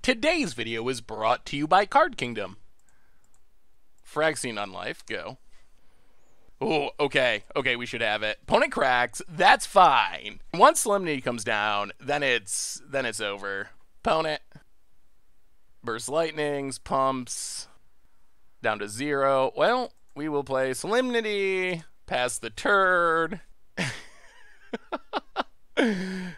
Today's video is brought to you by Card Kingdom. Phyrexian Unlife, go. Oh, okay, we should have it. Opponent cracks, that's fine. Once Solemnity comes down, then it's over. Opponent, Burst Lightnings, pumps, down to 0. Well, we will play Solemnity, pass the turd.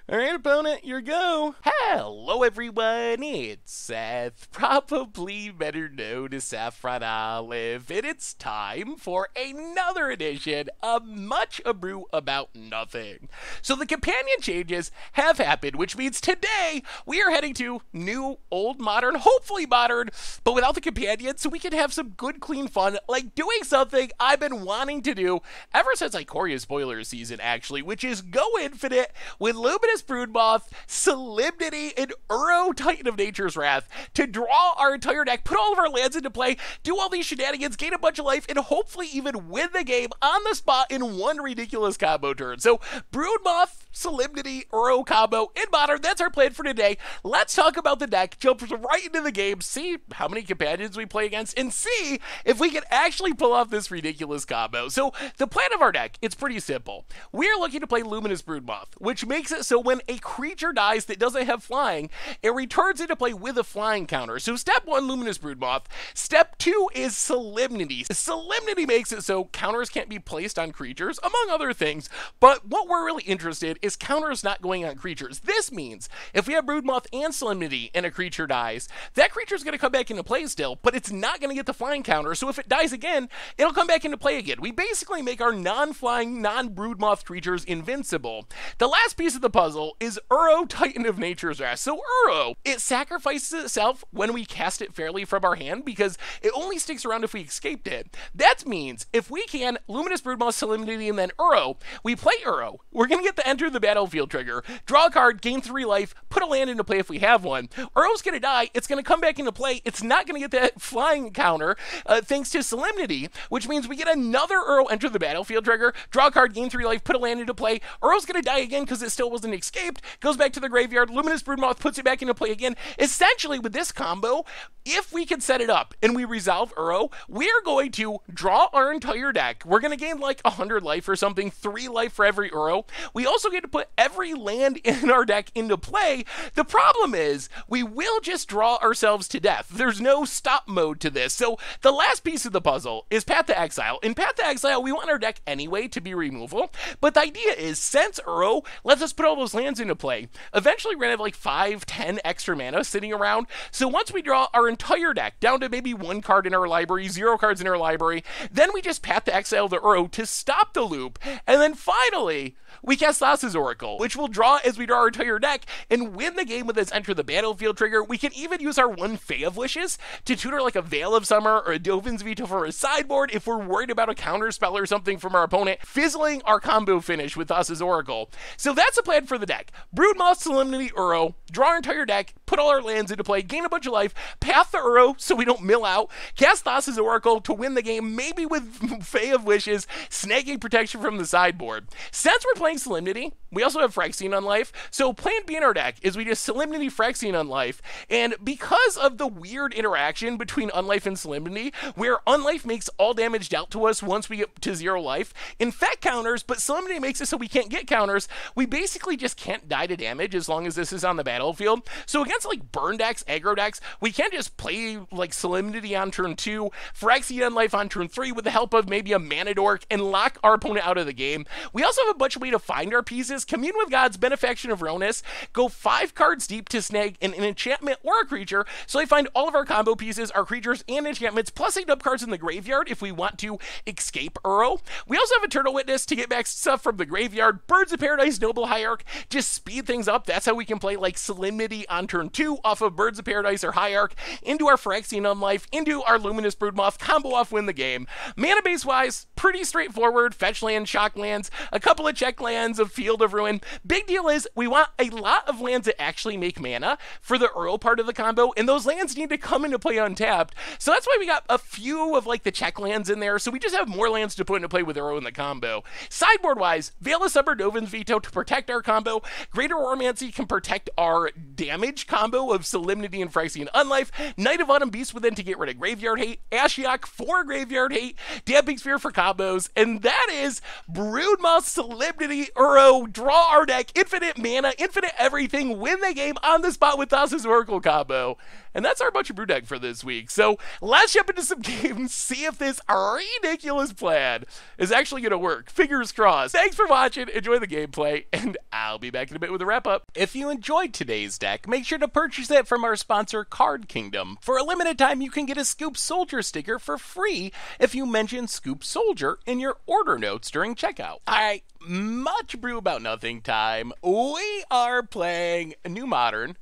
Alright, opponent, your go. Hello, everyone. It's Seth, probably better known as Saffron Olive, and it's time for another edition of Much Abrew About Nothing. So the companion changes have happened, which means today we are heading to new, old, modern, hopefully modern, but without the companion, so we can have some good, clean fun, like doing something I've been wanting to do ever since Ikoria Spoiler season, actually, which is go infinite with Luminous Broothmoth, Solemnity, and Uro, Titan of Nature's Wrath to draw our entire deck, put all of our lands into play, do all these shenanigans, gain a bunch of life, and hopefully even win the game on the spot in one ridiculous combo turn. So, Broodmoth, Solemnity, Uro combo in Modern, that's our plan for today. Let's talk about the deck, jump right into the game, see how many companions we play against, and see if we can actually pull off this ridiculous combo. So, the plan of our deck, it's pretty simple. We're looking to play Luminous Broothmoth, which makes it so when a creature dies that doesn't have flying, it returns into play with a flying counter. So step 1, Luminous Broothmoth. Step 2 is Solemnity. Solemnity makes it so counters can't be placed on creatures, among other things, but what we're really interested is counters not going on creatures. This means if we have Broodmoth and Solemnity and a creature dies, that creature's going to come back into play still, but it's not going to get the flying counter, so if it dies again, it'll come back into play again. We basically make our non-flying, non-Broodmoth creatures invincible. The last piece of the puzzle is Uro, Titan of Nature's Wrath. So Uro, it sacrifices itself when we cast it fairly from our hand because it only sticks around if we escaped it. That means if we can Luminous Broothmoth, Solemnity, and then Uro, we play Uro. We're going to get the Enter the Battlefield trigger, draw a card, gain 3 life, put a land into play if we have one. Uro's going to die, it's going to come back into play, it's not going to get that flying counter thanks to Solemnity, which means we get another Uro Enter the Battlefield trigger, draw a card, gain 3 life, put a land into play. Uro's going to die again because it still wasn't escaped, goes back to the graveyard, Luminous Broothmoth puts it back into play again. Essentially, with this combo, if we can set it up and we resolve Uro, we're going to draw our entire deck. We're going to gain like 100 life or something, 3 life for every Uro. We also get to put every land in our deck into play. The problem is, we will just draw ourselves to death. There's no stop mode to this. So, the last piece of the puzzle is Path to Exile. In Path to Exile, we want our deck anyway to be removal, but the idea is, since Uro lets us put all those lands into play, eventually we're going to have like 5, 10 extra mana sitting around. So once we draw our entire deck down to maybe 1 card in our library, 0 cards in our library, then we just Path to Exile the Uro to stop the loop, and then finally we cast Thassa's Oracle, which will draw as we draw our entire deck and win the game with its Enter the Battlefield trigger. We can even use our 1 Fae of Wishes to tutor like a Veil of Summer or a Dovin's Veto for a sideboard if we're worried about a counter spell or something from our opponent, fizzling our combo finish with Thassa's Oracle. So that's the plan for the deck. Broodmoth, Solemnity, Uro, draw our entire deck, put all our lands into play, gain a bunch of life, path the Uro so we don't mill out, cast Thassa's Oracle to win the game, maybe with Fae of Wishes, snagging protection from the sideboard. Since we're playing Solemnity, we also have Phyrexian Unlife, so plan B in our deck is we just Solemnity Phyrexian Unlife, and because of the weird interaction between Unlife and Solemnity, where Unlife makes all damage dealt to us once we get to 0 life, infect counters, but Solemnity makes it so we can't get counters, we basically just can't die to damage as long as this is on the battlefield. So against like burn decks, aggro decks, we can't just play like Solemnity on turn 2, Phyrexian Unlife on turn 3 with the help of maybe a Mana Dork and lock our opponent out of the game. We also have a bunch of ways to find our pieces. Commune with Gods, Benefaction of Ronus, go 5 cards deep to snag an enchantment or a creature, so I find all of our combo pieces, our creatures and enchantments, plus 8 up cards in the graveyard if we want to escape Uro. We also have Eternal Witness to get back stuff from the graveyard, Birds of Paradise, Noble Hierarch, just speed things up. That's how we can play like Solemnity on turn 2 off of Birds of Paradise or Hierarch into our Phyrexian Unlife, into our Luminous Broothmoth, combo off, win the game. Mana base wise, pretty straightforward, fetch land, shock lands, a couple of check lands of Field of Ruin. Big deal is we want a lot of lands that actually make mana for the Uro part of the combo, and those lands need to come into play untapped. So that's why we got a few of like the check lands in there, so we just have more lands to put into play with Uro in the combo. Sideboard wise, Veil of Summer, Dovin's Veto to protect our combo. Greater Oromancy can protect our damage combo of Solemnity and Phyrexian Unlife. Knight of Autumn Beast Within to get rid of Graveyard Hate. Ashiok for Graveyard Hate. Damping Sphere for combos. And that is Broodmoth, Solemnity, Uro, draw our deck, infinite mana, infinite everything, win the game on the spot with Thassa's Oracle combo. And that's our Bunch of Brew deck for this week. So let's jump into some games, see if this ridiculous plan is actually going to work. Fingers crossed. Thanks for watching. Enjoy the gameplay, and I'll be back in a bit with a wrap up. If you enjoyed today's deck, make sure to purchase it from our sponsor, Card Kingdom. For a limited time, you can get a Scoop Soldier sticker for free if you mention Scoop Soldier in your order notes during checkout. Alright, much brew about nothing time. We are playing New Modern,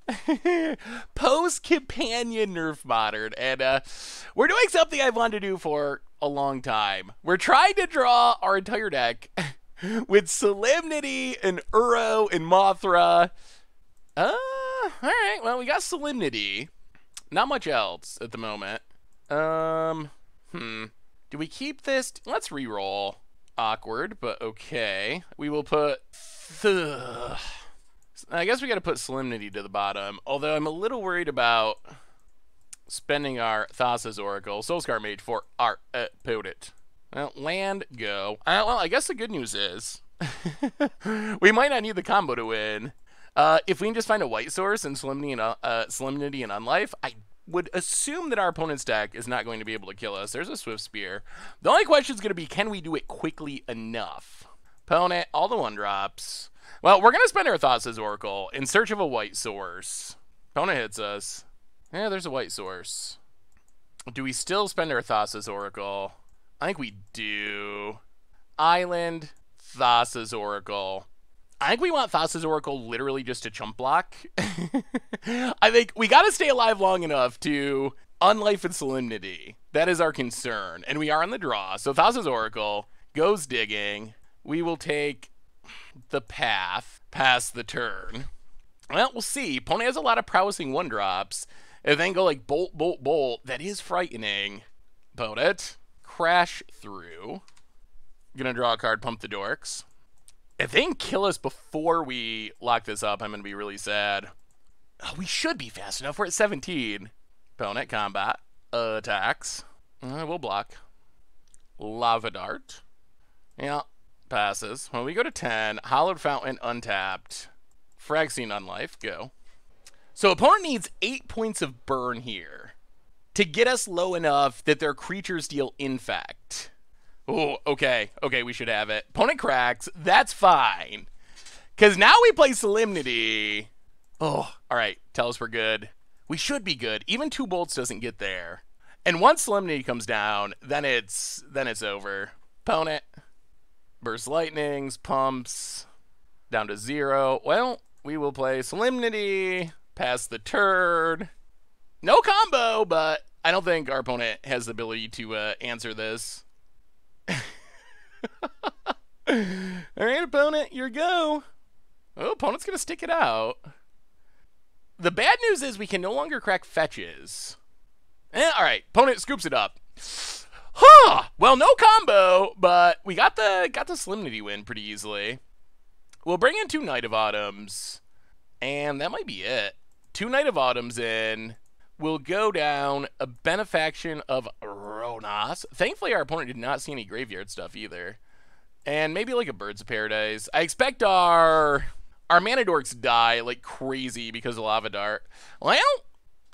post-companion Nerf Modern, and we're doing something I've wanted to do for a long time. We're trying to draw our entire deck with Solemnity and Uro and Mothra. Alright, well, we got Solemnity. Not much else at the moment. Do we keep this? Let's reroll. Awkward, but okay. We will put... I guess we gotta put Solemnity to the bottom, although I'm a little worried about spending our Thassa's Oracle, Soulscar Mage, for our opponent. Well, land, go. Well, I guess the good news is we might not need the combo to win. If we can just find a white source and Solemnity and Unlife, I would assume that our opponent's deck is not going to be able to kill us. There's a Swift Spear. The only question is going to be, can we do it quickly enough? Opponent, all the 1-drops. Well, we're going to spend our Thassa's Oracle in search of a white source. Opponent hits us. Yeah, there's a white source. Do we still spend our Thassa's Oracle? I think we do. Island, Thassa's Oracle. I think we want Thassa's Oracle literally just to chump block. I think we got to stay alive long enough to Unlife and Solemnity. That is our concern. And we are on the draw. So Thassa's Oracle goes digging. We will take the path past the turn. Well, we'll see. Opponent has a lot of prowessing 1-drops. And then go like bolt, bolt, bolt. That is frightening. Opponent. Crash through. Gonna draw a card, pump the dorks. If they can kill us before we lock this up, I'm going to be really sad. Oh, we should be fast enough. We're at 17. Opponent, combat, attacks. We'll block. Lava Dart. Yeah, passes. When we go to 10, Hollowed Fountain, untapped. Phyrexian Unlife, go. So opponent needs 8 points of burn here to get us low enough that their creatures deal infect. Oh, okay. Okay, we should have it. Opponent cracks. That's fine. Because now we play Solemnity. Oh, all right. Tell us we're good. We should be good. Even 2 bolts doesn't get there. And once Solemnity comes down, then it's over. Opponent. Burst Lightnings. Pumps. Down to 0. Well, we will play Solemnity. Pass the turn. No combo, but I don't think our opponent has the ability to answer this. Alright, opponent, your go. Oh, opponent's gonna stick it out. The bad news is we can no longer crack fetches. Alright, opponent scoops it up. Huh! Well, no combo, but we got the Solemnity win pretty easily. We'll bring in 2 Knight of Autumns, and that might be it. 2 Knight of Autumns in. We'll go down a Benefaction of Ronas. Thankfully, our opponent did not see any graveyard stuff either. And maybe like a Birds of Paradise. I expect our mana dorks die like crazy because of Lava Dart. Well,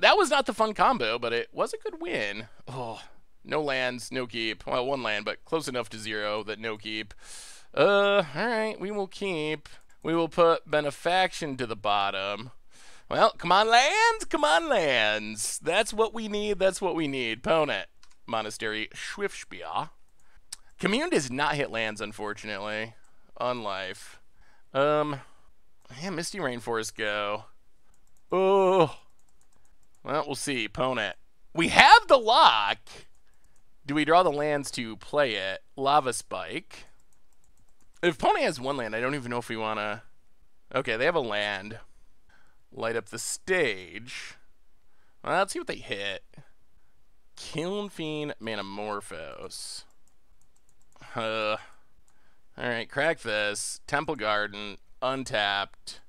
that was not the fun combo, but it was a good win. Oh, no lands, no keep. Well, 1 land, but close enough to 0 that no keep. Alright, we will keep. We will put Benefaction to the bottom. Well, come on, lands! Come on, lands! That's what we need, that's what we need. Opponent. Monastery Schwiftspear. Commune does not hit lands, unfortunately. Unlife. Yeah, Misty Rainforest go. Oh. Well, we'll see. Opponent. We have the lock! Do we draw the lands to play it? Lava Spike. If opponent has 1 land, I don't even know if we want to... Okay, they have a land. Light up the stage. Well, let's see what they hit. Kiln Fiend, Manamorphose. Alright, crack this. Temple Garden, untapped,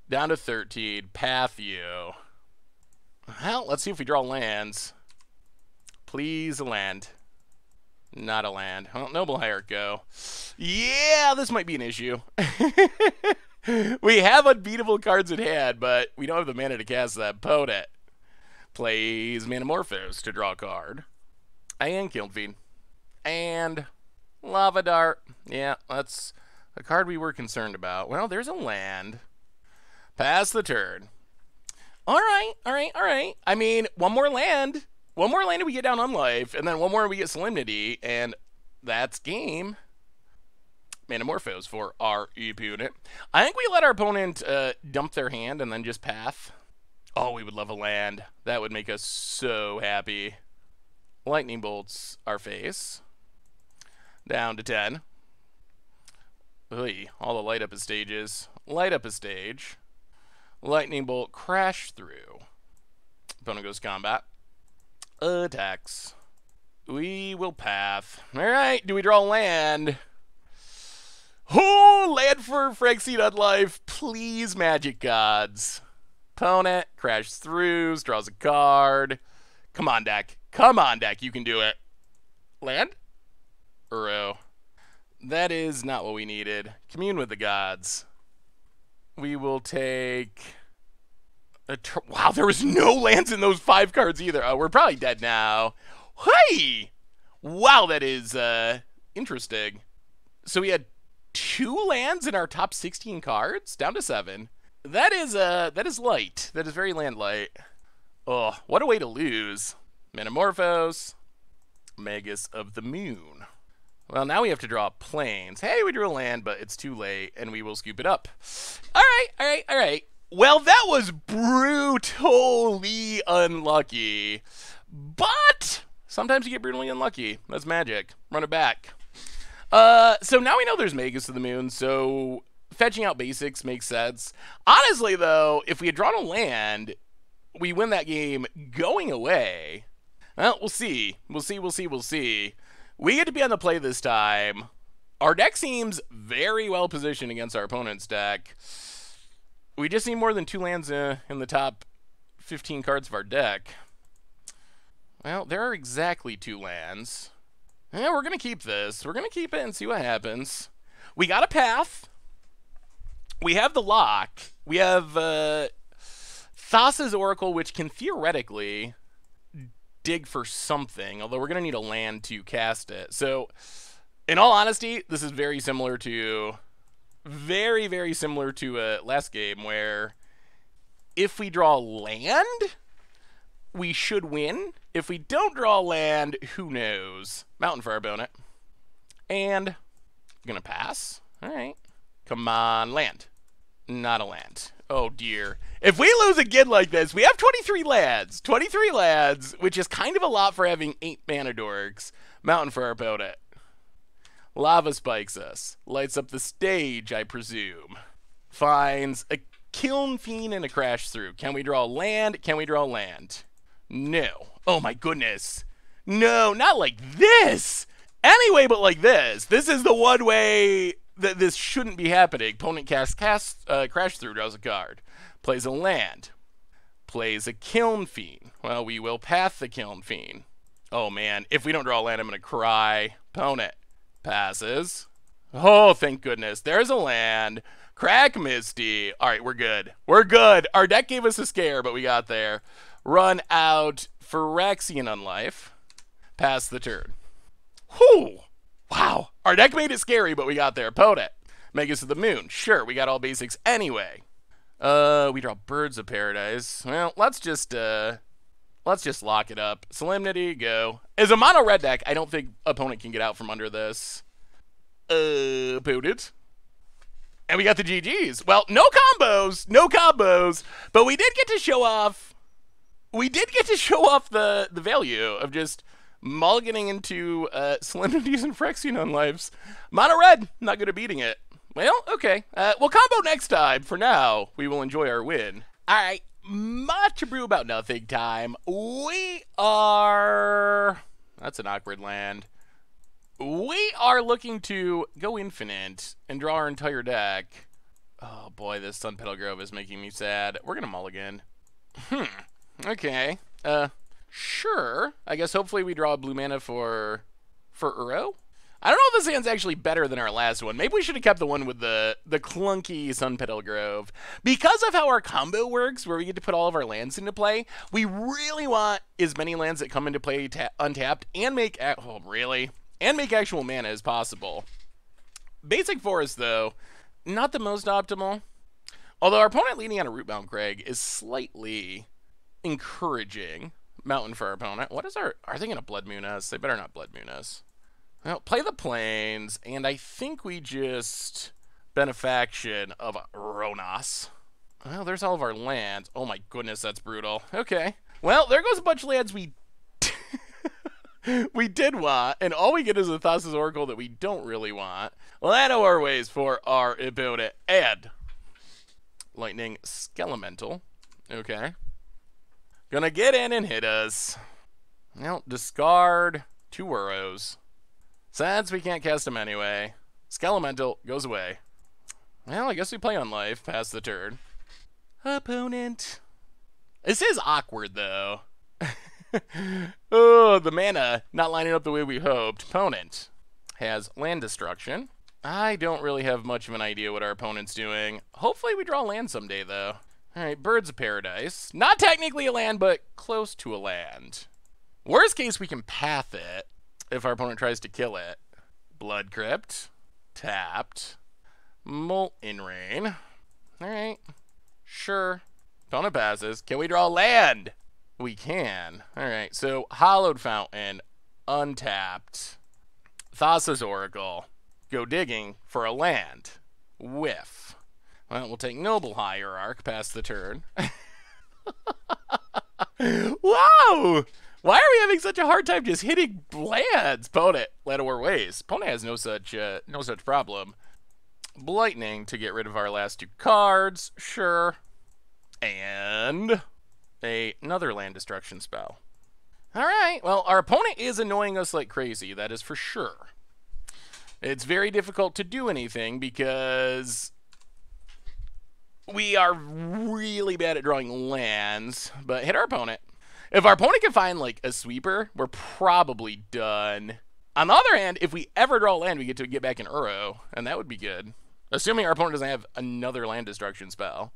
down to 13, path you. Well, let's see if we draw lands. Please a land. Not a land. Well, Noble Hierarch go. Yeah, this might be an issue. We have unbeatable cards in hand, but we don't have the mana to cast that. Opponent plays Manamorphose to draw a card. And Kiln Fiend. And Lava Dart. Yeah, that's a card we were concerned about. Well, there's a land. Pass the turn. All right. I mean, one more land and we get down on life, and then one more and we get Solemnity, and that's game. Manamorphose for our opponent. I think we let our opponent dump their hand and then just path. Oh, we would love a land. That would make us so happy. Lightning Bolts our face. Down to 10. Oy, all the light up his stages. Light up a stage. Lightning Bolt crash through. Opponent goes combat. Attacks. We will path. Alright, do we draw land? Oh, land for Phyrexian Unlife. Please, Magic Gods. Opponent crashes through, draws a card. Come on, deck. Come on, deck. You can do it. Land? Uro. That is not what we needed. Commune with the gods. We will take... Wow, there was no lands in those 5 cards either. Oh, we're probably dead now. Hey! Wow, that is interesting. So we had 2 lands in our top 16 cards, down to 7. That is light. That is very land light. Oh, what a way to lose. Manamorphose. Magus of the Moon. Well, now we have to draw planes. Hey, we drew a land, but it's too late, and we will scoop it up. All right. Well, that was brutally unlucky. But sometimes you get brutally unlucky. That's magic. Run it back. So now we know there's Magus of the Moon, so fetching out basics makes sense. Honestly, though, if we had drawn a land, we win that game going away. Well, we'll see. We'll see. We get to be on the play this time. Our deck seems very well positioned against our opponent's deck. We just need more than 2 lands in the top 15 cards of our deck. Well, there are exactly 2 lands. Yeah, we're going to keep this. We're going to keep it and see what happens. We got a path. We have the lock. We have Thassa's Oracle, which can theoretically dig for something, although we're going to need a land to cast it. So, in all honesty, this is very similar to... very similar to last game, where if we draw land, we should win. If we don't draw land, who knows? Mountain for our opponent. And gonna pass. All right. Come on, land. Not a land. Oh, dear. If we lose again like this, we have 23 lands. 23 lands, which is kind of a lot for having 8 mana dorks. Mountain for our opponent. Lava spikes us. Lights up the stage, I presume. Finds a Kiln Fiend and a crash through. Can we draw land? No. Oh my goodness. No, not like this. Anyway, but like this. This is the one way that this shouldn't be happening. Opponent casts crash through, draws a card. Plays a land. Plays a Kiln Fiend. Well, we will path the Kiln Fiend. Oh man, if we don't draw a land, I'm going to cry. Opponent passes. Oh, thank goodness. There's a land. Crack Misty. All right, we're good. Our deck gave us a scare, but we got there. Run out Phyrexian Unlife. Pass the turn. Whew. Wow. Our deck made it scary, but we got there. Opponent. Magus of the Moon. Sure, we got all basics anyway. We draw Birds of Paradise. Well, let's just lock it up. Solemnity, go. As a mono red deck, I don't think opponent can get out from under this. Opponent. And we got the GGs. Well, no combos, but we did get to show off the value of just mulliganing into Solemnities and Phyrexian Unlifes. Mono red, not good at beating it. Well, okay. We'll combo next time. For now, we will enjoy our win. All right. Much Abrew about nothing time. We are... That's an awkward land. We are looking to go infinite and draw our entire deck. Oh boy, this Sunpetal Grove is making me sad. We're gonna mulligan. Okay. Sure. I guess hopefully we draw a blue mana for Uro. I don't know if this hand's actually better than our last one. Maybe we should have kept the one with the clunky Sunpetal Grove. Because of how our combo works, where we get to put all of our lands into play, we really want as many lands that come into play untapped and make actual mana as possible. Basic Forest, though, not the most optimal. Although our opponent leading on a Rootbound Crag is slightly encouraging. Mountain for our opponent. What is are they going to Blood Moon us? They better not Blood Moon us. Well, play the Plains, and I think we just Benefaction of Ronas. Well, there's all of our lands. Oh my goodness, that's brutal. Okay. Well, there goes a bunch of lands we we did want, and all we get is a Thassa's Oracle that we don't really want. Land our ways for our opponent. And Lightning Skelemental. Okay. Gonna get in and hit us. Well, discard 2 Uros. Since we can't cast them anyway, Skelemental goes away. Well, I guess we play on life past the turn. Opponent. This is awkward, though. Oh, the mana not lining up the way we hoped. Opponent has land destruction. I don't really have much of an idea what our opponent's doing. Hopefully we draw land someday, though. All right, Birds of Paradise. Not technically a land, but close to a land. Worst case, we can path it if our opponent tries to kill it. Blood Crypt. Tapped. Molten Rain. All right. Sure. Opponent passes. Can we draw land? We can. All right, so Hallowed Fountain. Untapped. Thassa's Oracle. Go digging for a land. Whiff. Well, we'll take Noble Hierarch past the turn. Wow! Why are we having such a hard time just hitting lands? Opponent, let our ways. Opponent has no such problem. Blightning to get rid of our last 2 cards. Sure. And another land destruction spell. All right. Well, our opponent is annoying us like crazy. That is for sure. It's very difficult to do anything because we are really bad at drawing lands. But hit our opponent. If our opponent can find, like, a sweeper, we're probably done. On the other hand, if we ever draw land, we get to get back in Uro, and that would be good. Assuming our opponent doesn't have another land destruction spell.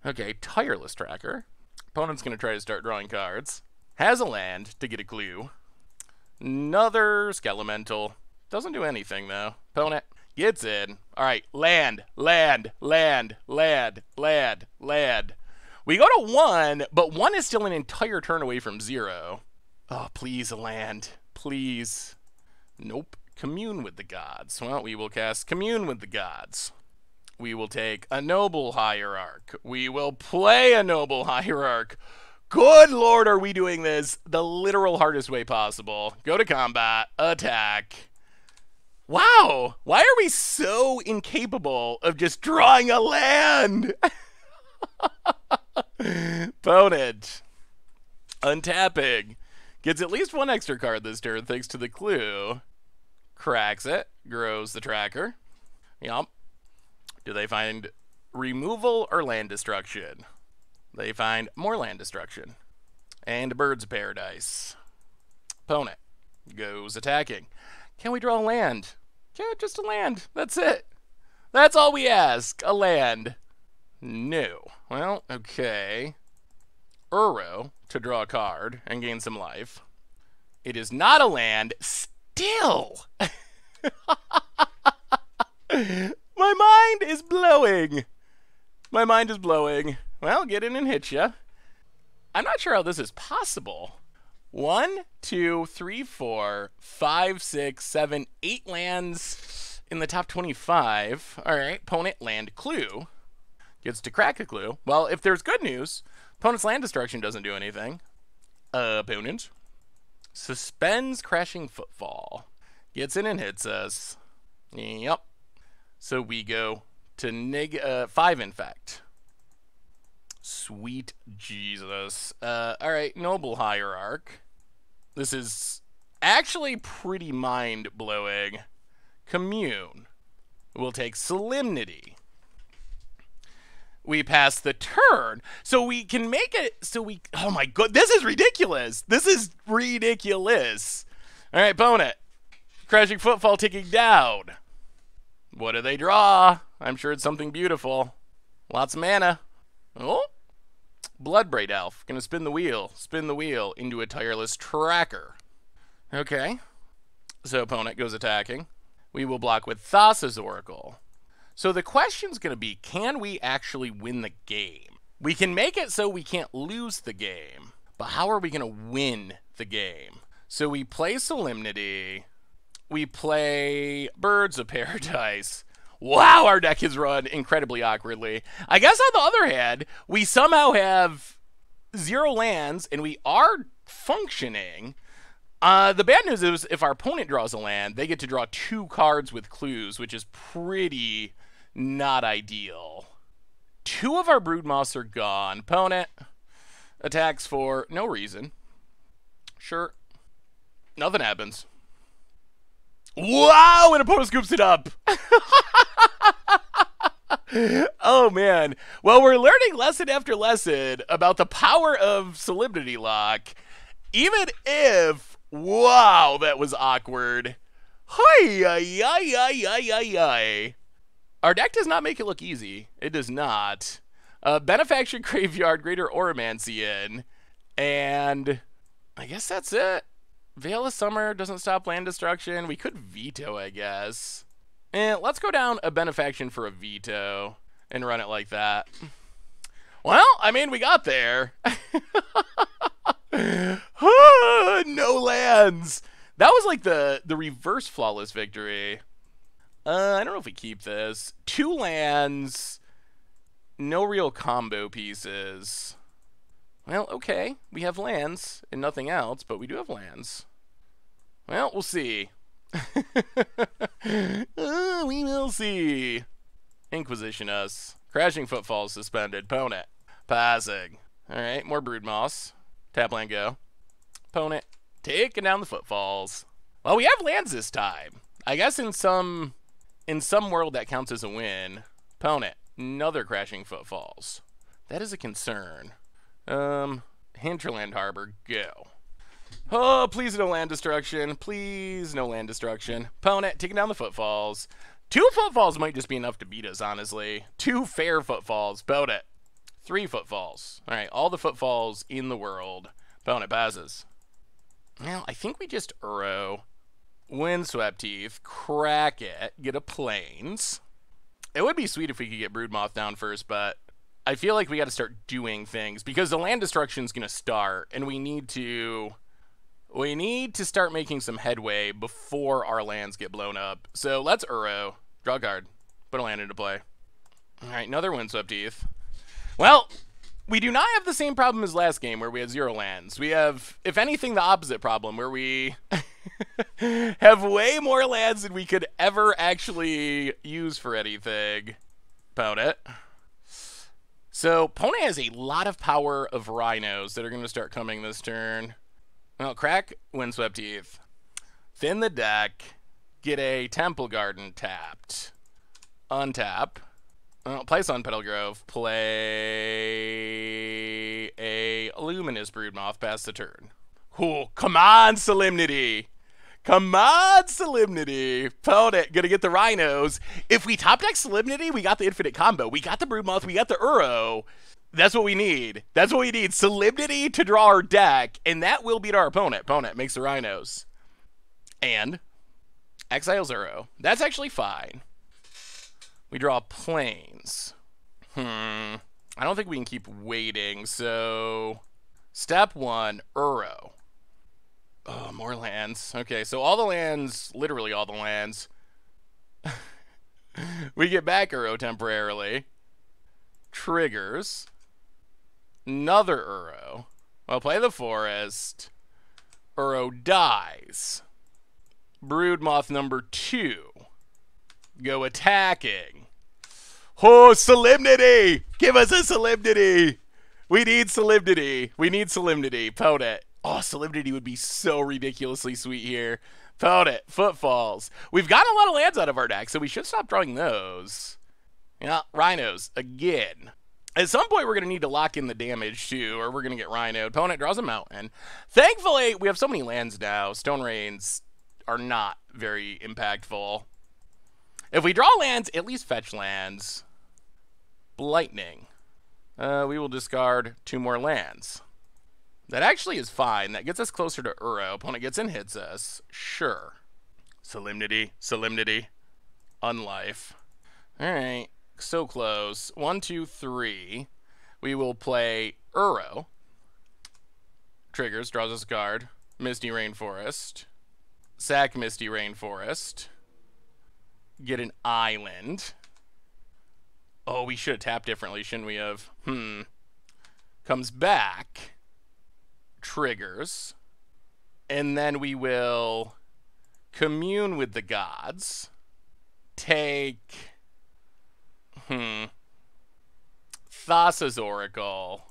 Okay, Tireless Tracker. Opponent's going to try to start drawing cards. Has a land to get a clue. Another Skelemental. Doesn't do anything, though. Opponent gets in. All right, land, land, land, land, land, land. We go to 1, but 1 is still an entire turn away from 0. Oh, please, a land. Please. Nope. Commune with the Gods. Well, we will cast Commune with the Gods. We will take a Noble Hierarch. We will play a Noble Hierarch. Good lord, are we doing this the literal hardest way possible. Go to combat. Attack. Wow. Why are we so incapable of just drawing a land? Opponent. Untapping. Gets at least 1 extra card this turn thanks to the clue. Cracks it. Grows the tracker. Yup. Do they find removal or land destruction? They find more land destruction. And Birds of Paradise. Opponent goes attacking. Can we draw a land? Yeah, just a land. That's it. That's all we ask. A land. No. Well, okay. Uro to draw a card and gain some life. It is not a land. Still. My mind is blowing. My mind is blowing. Well, get in and hit ya. I'm not sure how this is possible. 1, 2, 3, 4, 5, 6, 7, 8 lands in the top 25. All right, opponent land clue. Gets to crack a clue. Well, if there's good news, opponent's land destruction doesn't do anything. Opponent suspends Crashing Footfall. Gets in and hits us. Yep. So we go to 5 infect. Sweet Jesus. All right, Noble Hierarch. This is actually pretty mind-blowing. Commune. We'll take Solemnity. we pass the turn. So we can make it so we... Oh my god, this is ridiculous. This is ridiculous. All right, opponent. Crashing Footfall ticking down. What do they draw? I'm sure it's something beautiful. Lots of mana. Oh. Bloodbraid Elf. Gonna spin the wheel. Spin the wheel into a Tireless Tracker. Okay. So opponent goes attacking. We will block with Thassa's Oracle. So the question's going to be, can we actually win the game? We can make it so we can't lose the game, but how are we going to win the game? So we play Solemnity. We play Birds of Paradise. Wow, our deck is run incredibly awkwardly. I guess on the other hand, we somehow have 0 lands, and we are functioning. The bad news is if our opponent draws a land, they get to draw 2 cards with clues, which is pretty not ideal. 2 of our Broodmoths are gone. Opponent attacks for no reason. Sure. Nothing happens. Wow, and opponent scoops it up. Oh, man. Well, we're learning lesson after lesson about the power of Solemnity Lock. Even if... Wow, that was awkward. Hi. Our deck does not make it look easy. It does not. Benefaction Graveyard, Greater Oromancian, and I guess that's it. Veil of Summer doesn't stop land destruction. We could veto, I guess. And let's go down a Benefaction for a veto and run it like that. Well, I mean, we got there. No lands. That was like the reverse flawless victory. I don't know if we keep this. 2 lands, no real combo pieces. Well, okay, we have lands and nothing else, but we do have lands. Well, we'll see. We will see. Inquisition us. Crashing Footfall suspended. Opponent. Passing. Alright, more Broodmoths. Tap land go. Opponent. Taking down the Footfalls. Well, we have lands this time. I guess in some world that counts as a win. Opponent. Another Crashing Footfalls. That is a concern. Hinterland Harbor. Go. Oh, please no land destruction. Please no land destruction. Opponent. Taking down the Footfalls. 2 Footfalls might just be enough to beat us, honestly. 2 fair Footfalls. Opponent. 3 Footfalls. Alright, all the Footfalls in the world. Opponent passes. Well, I think we just Uro. Windswept Teeth. Crack it. Get a Plains. It would be sweet if we could get Broodmoth down first, but I feel like we got to start doing things because the land destruction is going to start, and we need to start making some headway before our lands get blown up. So let's Uro. Draw a card. Put a land into play. Alright, another Windswept Teeth. Well, we do not have the same problem as last game where we had 0 lands. We have, if anything, the opposite problem where we have way more lands than we could ever actually use for anything. Opponent. So, opponent has a lot of power of rhinos that are going to start coming this turn. Well, crack Windswept Teeth. Thin the deck. Get a Temple Garden tapped. Untap. Play Sunpetal Grove. Play a Luminous Broothmoth past the turn. Oh, come on, Solemnity. Come on, Solemnity. Opponent, gonna get the rhinos. If we top deck Solemnity, we got the infinite combo. We got the Broodmoth, we got the Uro. That's what we need. That's what we need. Solemnity to draw our deck, and that will beat our opponent. Opponent makes the rhinos. And exiles Uro. That's actually fine. We draw Plains. I don't think we can keep waiting, so step 1, Uro. Oh, more lands. Okay, so all the lands, literally all the lands. We get back Uro temporarily. Triggers. Another Uro. Well, play the forest. Uro dies. Broodmoth number 2. Go attacking. Oh, Solemnity! Give us a Solemnity! We need Solemnity. We need Solemnity. Opponent. Oh, Solemnity would be so ridiculously sweet here. Opponent. Footfalls. We've got a lot of lands out of our deck, so we should stop drawing those. Yeah, rhinos. Again. At some point, we're going to need to lock in the damage, too, or we're going to get Rhino. Opponent draws a mountain. Thankfully, we have so many lands now. Stone Rains are not very impactful. If we draw lands, at least fetch lands. Lightning. We will discard 2 more lands. That actually is fine. That gets us closer to Uro. Opponent gets in, hits us. Sure. Solemnity. Solemnity. Unlife. Alright. So close. 1, 2, 3. We will play Uro. Triggers. Draws us a card. Misty Rainforest. Sack Misty Rainforest. Get an island. Oh, we should have tapped differently, shouldn't we have? Comes back. Triggers. And then we will commune with the gods. Take... Thassa's Oracle.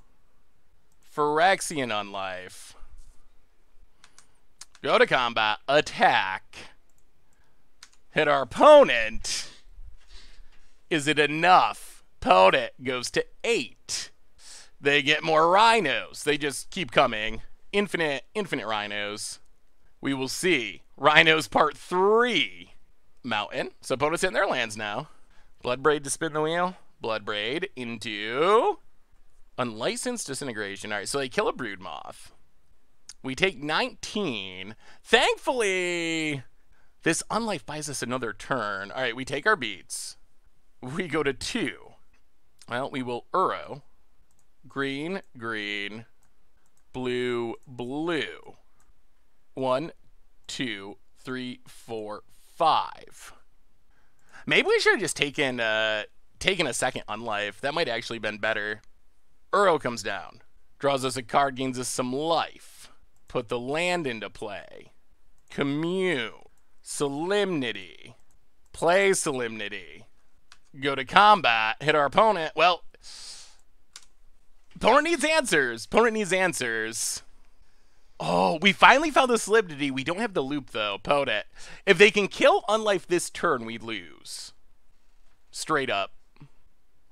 Phyrexian Unlife. Go to combat. Attack. Hit our opponent. Is it enough? Opponent goes to 8. They get more rhinos. They just keep coming. Infinite rhinos. We will see. Rhinos part 3. Mountain. So opponent's hitting their lands now. Bloodbraid to spin the wheel. Bloodbraid into Unlicensed Disintegration. All right, so they kill a Broodmoth. We take 19. Thankfully, this Unlife buys us another turn. All right, we take our beats. We go to 2. Well, we will Uro. Green, green, blue, blue. 1, 2, 3, 4, 5. Maybe we should have just taken a second Unlife. That might actually been better. Uro comes down. Draws us a card, gains us some life. Put the land into play. Commune. Solemnity. Play Solemnity. Go to combat. Hit our opponent. Well, opponent needs answers. Opponent needs answers. Oh, we finally found the Solemnity. We don't have the loop, though. Opponent. If they can kill Unlife this turn, we lose. Straight up.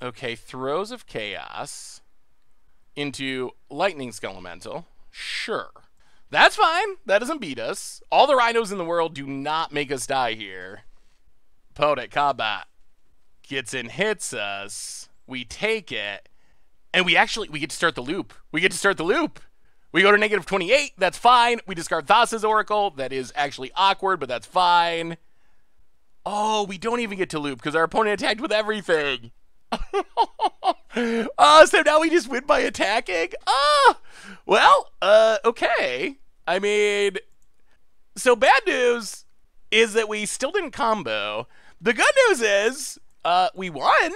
Okay, Throes of Chaos into Lightning Skelemental. Sure. That's fine. That doesn't beat us. All the rhinos in the world do not make us die here. Opponent, combat. Gets in, hits us. We take it. And we get to start the loop. We get to start the loop. We go to negative 28. That's fine. We discard Thassa's Oracle. That is actually awkward, but that's fine. Oh, we don't even get to loop because our opponent attacked with everything. Oh, so now we just win by attacking? Oh, well, okay. I mean, so bad news is that we still didn't combo. The good news is we won.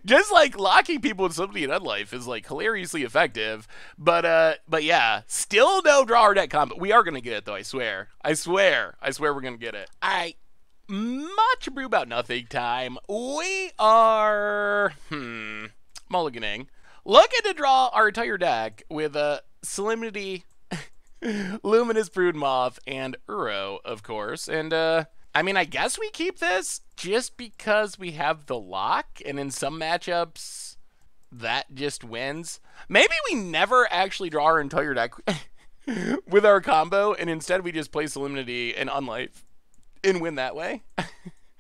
Just like locking people with somebody in Unlife is like hilariously effective, but yeah, still no draw or deck combo. We are gonna get it though. I swear we're gonna get it. All right, much brew about nothing time. We are mulliganing, looking to draw our entire deck with Solemnity, Luminous Broothmoth, and Uro, of course, and I mean, I guess we keep this just because we have the lock, and in some matchups, that just wins. Maybe we never actually draw our entire deck with our combo, and instead we just play Solemnity and Unlife and win that way.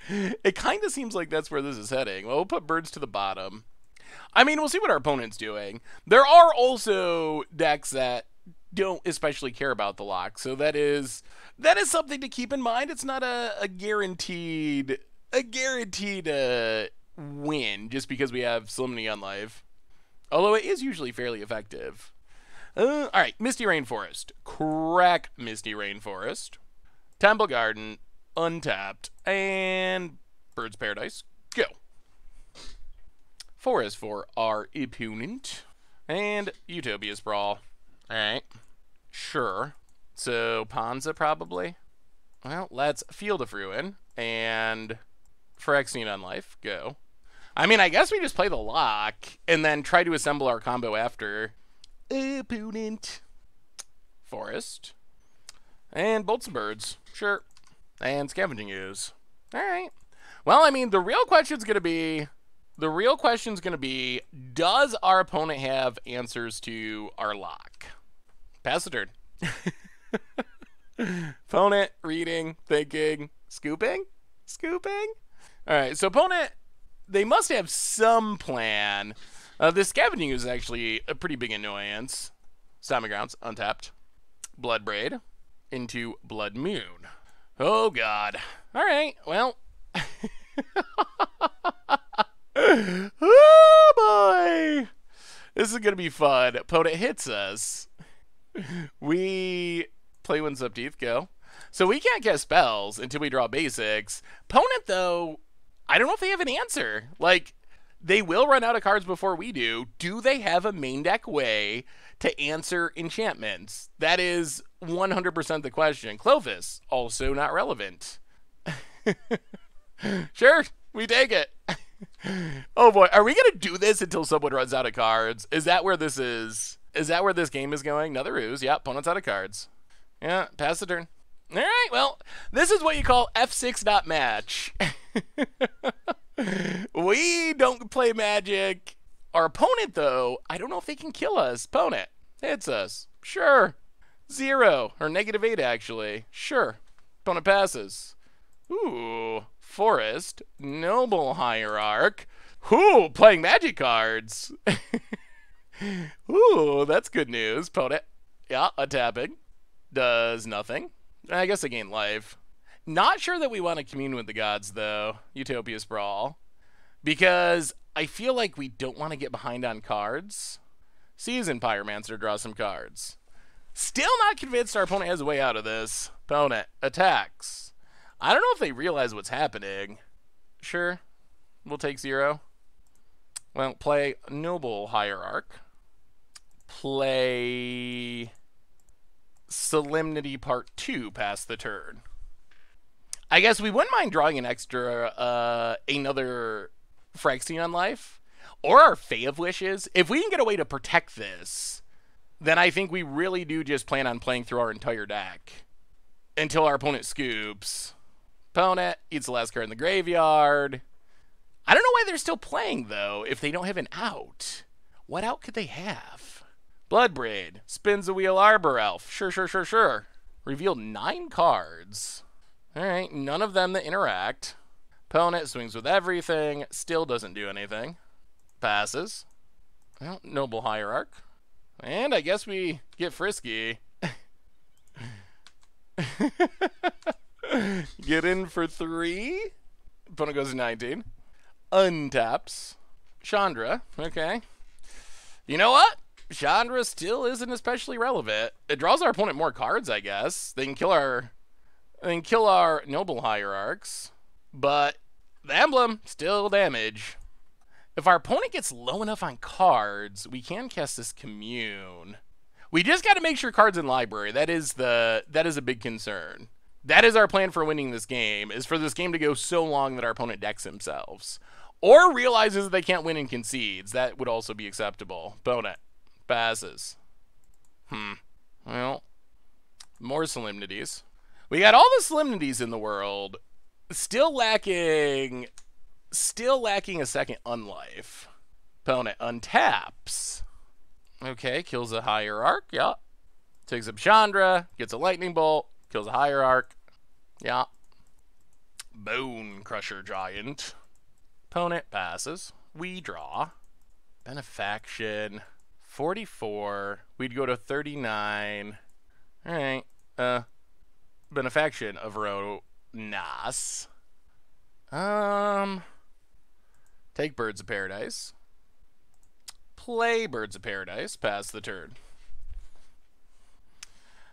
It kind of seems like that's where this is heading. Well, we'll put birds to the bottom. I mean, we'll see what our opponent's doing. There are also decks that don't especially care about the lock, so that is something to keep in mind. It's not a guaranteed win just because we have Solemnity Unlife, although it is usually fairly effective. All right, Misty Rainforest. Crack Misty Rainforest. Temple Garden, untapped, and Bird's Paradise. Go. Forest for our opponent, and Utopia Sprawl. All right, sure. So Ponza probably. Well, let's Field of Ruin and Phyrexian Unlife. Go. I mean, I guess we just play the lock and then try to assemble our combo after. Opponent. Forest. And Bolts and Birds. Sure. And Scavenging Ooze. All right. Well, I mean, the real question's going to be, The real question is going to be, does our opponent have answers to our lock? Pass the turn. Opponent, reading, thinking, scooping? Scooping? All right, so opponent, they must have some plan. This scavenging is actually a pretty big annoyance. Stomping Grounds, untapped. Blood Braid into Blood Moon. Oh, God. All right, well. Oh, boy. This is going to be fun. Opponent hits us. We play Winds Up Teeth, go. So we can't cast spells until we draw basics. Opponent, though, I don't know if they have an answer. Like, they will run out of cards before we do. Do they have a main deck way to answer enchantments? That is 100% the question. Clovis, also not relevant. Sure, we take it. Oh boy, are we going to do this until someone runs out of cards? Is that where this is? Is that where this game is going? Another ruse. Yeah, opponent's out of cards. Yeah, pass the turn. All right, well, this is what you call F6 not match. We don't play Magic. Our opponent, though, I don't know if they can kill us. Opponent hits us. Sure. 0, or -8, actually. Sure. Opponent passes. Ooh, Forest. Noble Hierarch. Ooh, playing Magic cards. Ooh, that's good news. Opponent, yeah, untapping. Does nothing. I guess I gain life. Not sure that we want to commune with the gods, though. Utopia Sprawl. Because I feel like we don't want to get behind on cards. Seasoned Pyromancer, draw some cards. Still not convinced our opponent has a way out of this. Opponent attacks. I don't know if they realize what's happening. Sure. We'll take 0. Well, play Noble Hierarch. Play Solemnity Part 2 past the turn. I guess we wouldn't mind drawing an extra, another Phyrexian life. Or our Fae of Wishes. If we can get a way to protect this, then I think we really do just plan on playing through our entire deck. Until our opponent scoops. Opponent eats the last card in the graveyard. I don't know why they're still playing, though, if they don't have an out. What out could they have? Bloodbraid. Spins the wheel Arbor Elf. Sure. Revealed 9 cards. Alright, none of them that interact. Opponent swings with everything. Still doesn't do anything. Passes. Well, Noble Hierarch. And I guess we get frisky. Get in for 3. Opponent goes to 19. Untaps. Chandra. Okay. You know what? Chandra still isn't especially relevant. It draws our opponent more cards, I guess. They can kill our Noble Hierarchs. But the emblem, still damage. If our opponent gets low enough on cards, we can cast this Commune. We just got to make sure cards in library. That is a big concern. That is our plan for winning this game, is for this game to go so long that our opponent decks themselves. Or realizes that they can't win and concedes. That would also be acceptable. Opponent passes. Well, more Solemnities. We got all the Solemnities in the world. Still lacking a second unlife. Opponent untaps. Okay, kills a Hierarch. Yeah. Takes up Chandra. Gets a Lightning Bolt. Kills a Hierarch. Yeah. Bone Crusher Giant. Opponent passes. We draw. Benefaction. 44. We'd go to 39. Alright. Benefaction of Nas. Take Birds of Paradise. Play Birds of Paradise. Pass the turn.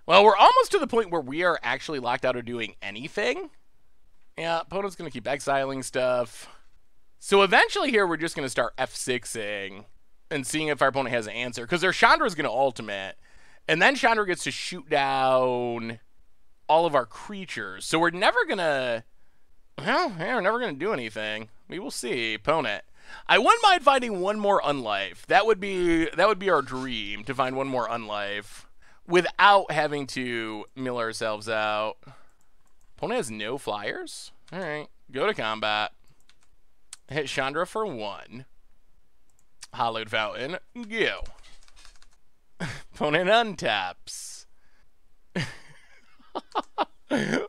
Well, we're almost to the point where we are actually locked out of doing anything. Yeah, opponent's going to keep exiling stuff. So eventually here, we're just going to start F6ing and seeing if our opponent has an answer. Because their Chandra is going to ultimate. And then Chandra gets to shoot down all of our creatures. So we're never going to... Well, yeah, we're never going to do anything. We will see. Opponent. I wouldn't mind finding one more unlife. That would be our dream, to find one more unlife without having to mill ourselves out. Opponent has no flyers. All right, go to combat. Hit Chandra for 1. Hollowed Fountain, go. Opponent untaps.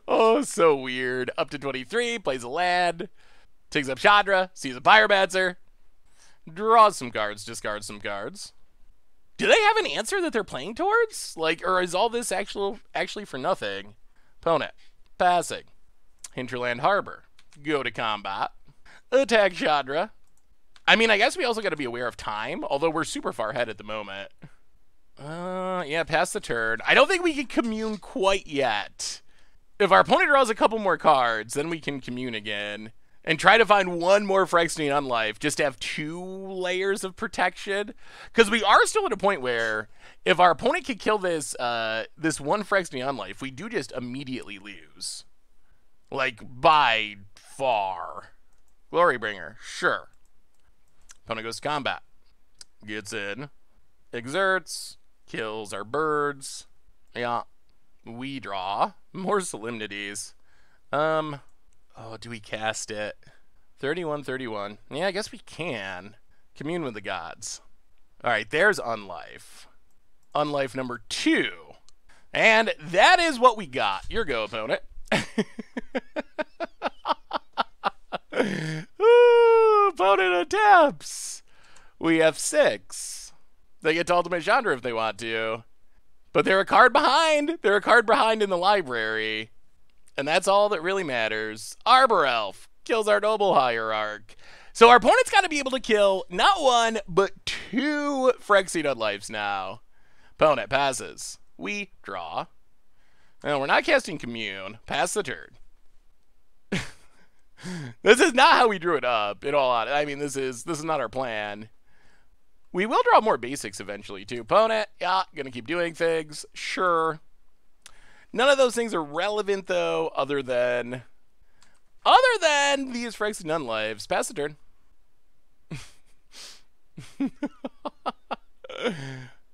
Oh, so weird. Up to 23, plays a land. Takes up Chandra, sees a Pyromancer. Draws some cards, discards some cards. Do they have an answer that they're playing towards? Like, or is all this actually for nothing? Opponent, passing. Hinterland Harbor, go to combat. Attack Chandra. I mean, I guess we also got to be aware of time, although we're super far ahead at the moment. Yeah, pass the turn. I don't think we can commune quite yet. If our opponent draws a couple more cards, then we can commune again. And try to find one more Phyrexian Unlife, just to have 2 layers of protection. Because we are still at a point where, if our opponent can kill this this one Phyrexian Unlife, we do just immediately lose. Like, by far. Glorybringer, sure. Opponent goes to combat. Gets in. Exerts. Kills our birds. Yeah. We draw. More Solemnities. Oh, do we cast it? 31. Yeah, I guess we can. Commune with the gods. Alright, there's Unlife. Unlife number 2. And that is what we got. Your go, opponent. Ooh, opponent attempts. We have 6. They get to Ultimate Chandra if they want to. But they're a card behind. They're a card behind in the library. And that's all that really matters. Arbor Elf kills our Noble Hierarch. So our opponent's got to be able to kill not 1, but 2 Phyrexian Unlives now. Opponent passes. We draw. Now, we're not casting Commune. Pass the turn. This is not how we drew it up, in all honesty. I mean, this is not our plan. We will draw more basics eventually, too. Opponent, yeah, gonna keep doing things. Sure. None of those things are relevant, though, other than these Phyrexian Unlives. Pass the turn.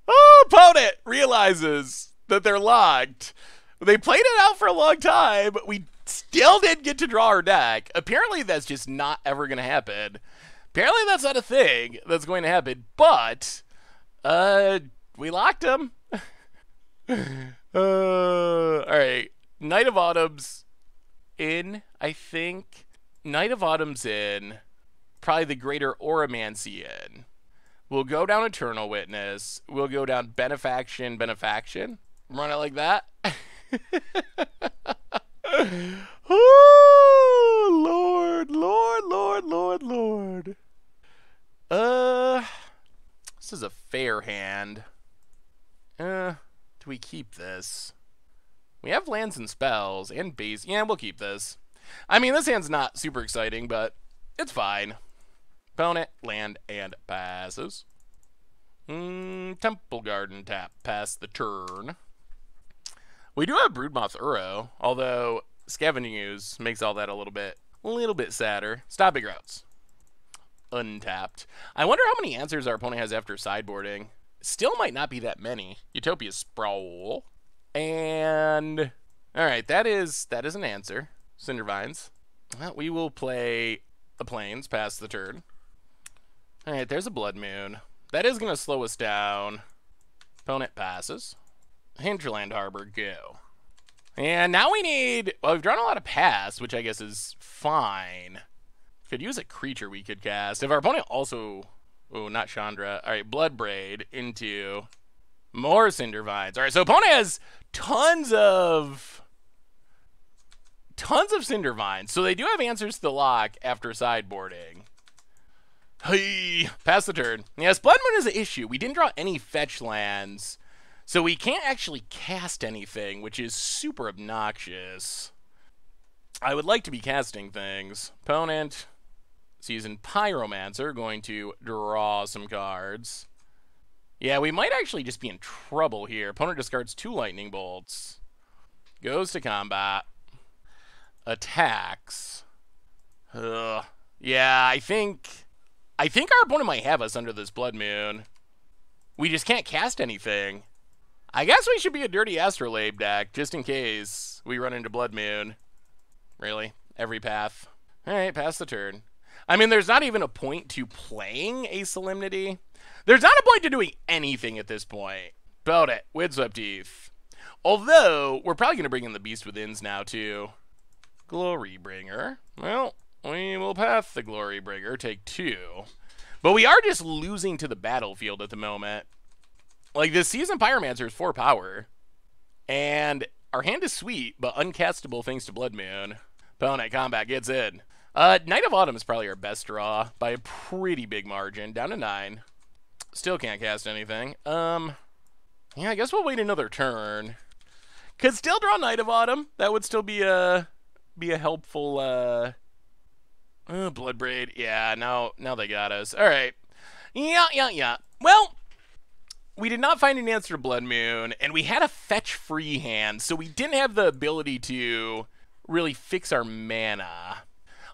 Oh, opponent realizes that they're locked. They played it out for a long time. We still didn't get to draw our deck. Apparently, that's just not ever going to happen. Apparently, that's not a thing that's going to happen. But, we locked them. Alright. Knight of Autumn's in, I think. Knight of Autumn's in. Probably the Greater Oromancy in. We'll go down Eternal Witness. We'll go down Benefaction. Run it like that. Oh, Lord. This is a fair hand. Do we keep this? We have lands and spells and base. Yeah, we'll keep this. I mean, this hand's not super exciting, but it's fine. Opponent, land, and passes. Temple Garden tap, pass the turn. We do have Broodmoth Uro, although Scavenging Ooze makes all that a little bit sadder. Stopping Routes. Untapped. I wonder how many answers our opponent has after sideboarding. Still might not be that many. Utopia Sprawl. And alright, that is an answer. Cindervines. Well, we will play a Plains, pass the turn. Alright, there's a Blood Moon. That is going to slow us down. Opponent passes. Hinterland Harbor, go. And now we need... Well, we've drawn a lot of pass, which I guess is fine. Could use a creature we could cast. If our opponent also... Oh, not Chandra. Alright, Bloodbraid into more Cindervines. Alright, so opponent has tons of Cindervines. So they do have answers to the lock after sideboarding. Hey, pass the turn. Yes, Blood Moon is an issue. We didn't draw any fetch lands. So we can't actually cast anything, which is super obnoxious. I would like to be casting things. Opponent... Season Pyromancer, going to draw some cards. Yeah, we might actually just be in trouble here. Opponent discards 2 lightning bolts. Goes to combat. Attacks. Ugh. Yeah, I think our opponent might have us under this Blood Moon. We just can't cast anything. I guess we should be a Dirty Astrolabe deck, just in case we run into Blood Moon. Really? Every path. Alright, pass the turn. I mean, there's not even a point to playing a Solemnity. There's not a point to doing anything at this point. About it. Windswept Heath. Although, we're probably going to bring in the Beast Withins now, too. Glorybringer. Well, we will path the Glorybringer. Take 2. But we are just losing to the battlefield at the moment. Like, this Seasoned Pyromancer is 4 power. And our hand is sweet, but uncastable thanks to Blood Moon. Opponent combat gets in. Night of Autumn is probably our best draw by a pretty big margin. Down to 9. Still can't cast anything. Yeah, I guess we'll wait another turn. Could still draw Night of Autumn. That would still be a helpful, Bloodbraid. Yeah, now they got us. All right. Yeah. Well, we did not find an answer to Blood Moon, and we had a fetch free hand, so we didn't have the ability to really fix our mana.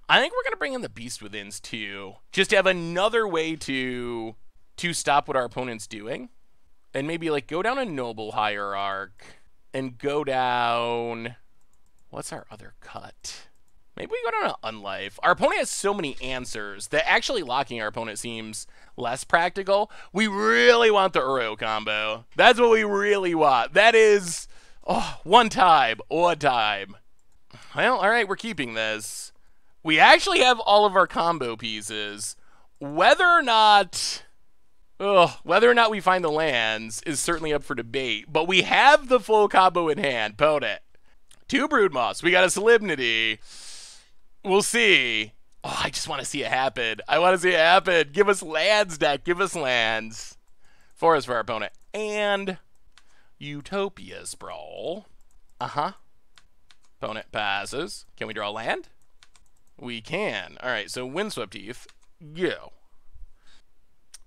I think we're going to bring in the Beast Withins, too. Just to have another way to stop what our opponent's doing. And maybe, like, go down a Noble Hierarch. And go down... What's our other cut? Maybe we go down to Unlife. Our opponent has so many answers that actually locking our opponent seems less practical. We really want the Uro combo. That's what we really want. That is... Oh, one time. Well, all right, we're keeping this. We actually have all of our combo pieces. Whether or not we find the lands is certainly up for debate. But we have the full combo in hand. Opponent. 2 Broodmoths. We got a Solemnity. We'll see. Oh, I just want to see it happen. I want to see it happen. Give us lands, deck. Give us lands. Forest for our opponent. And Utopia Sprawl. Opponent passes. Can we draw a land? We can. All right, so Windswept Heath. Go.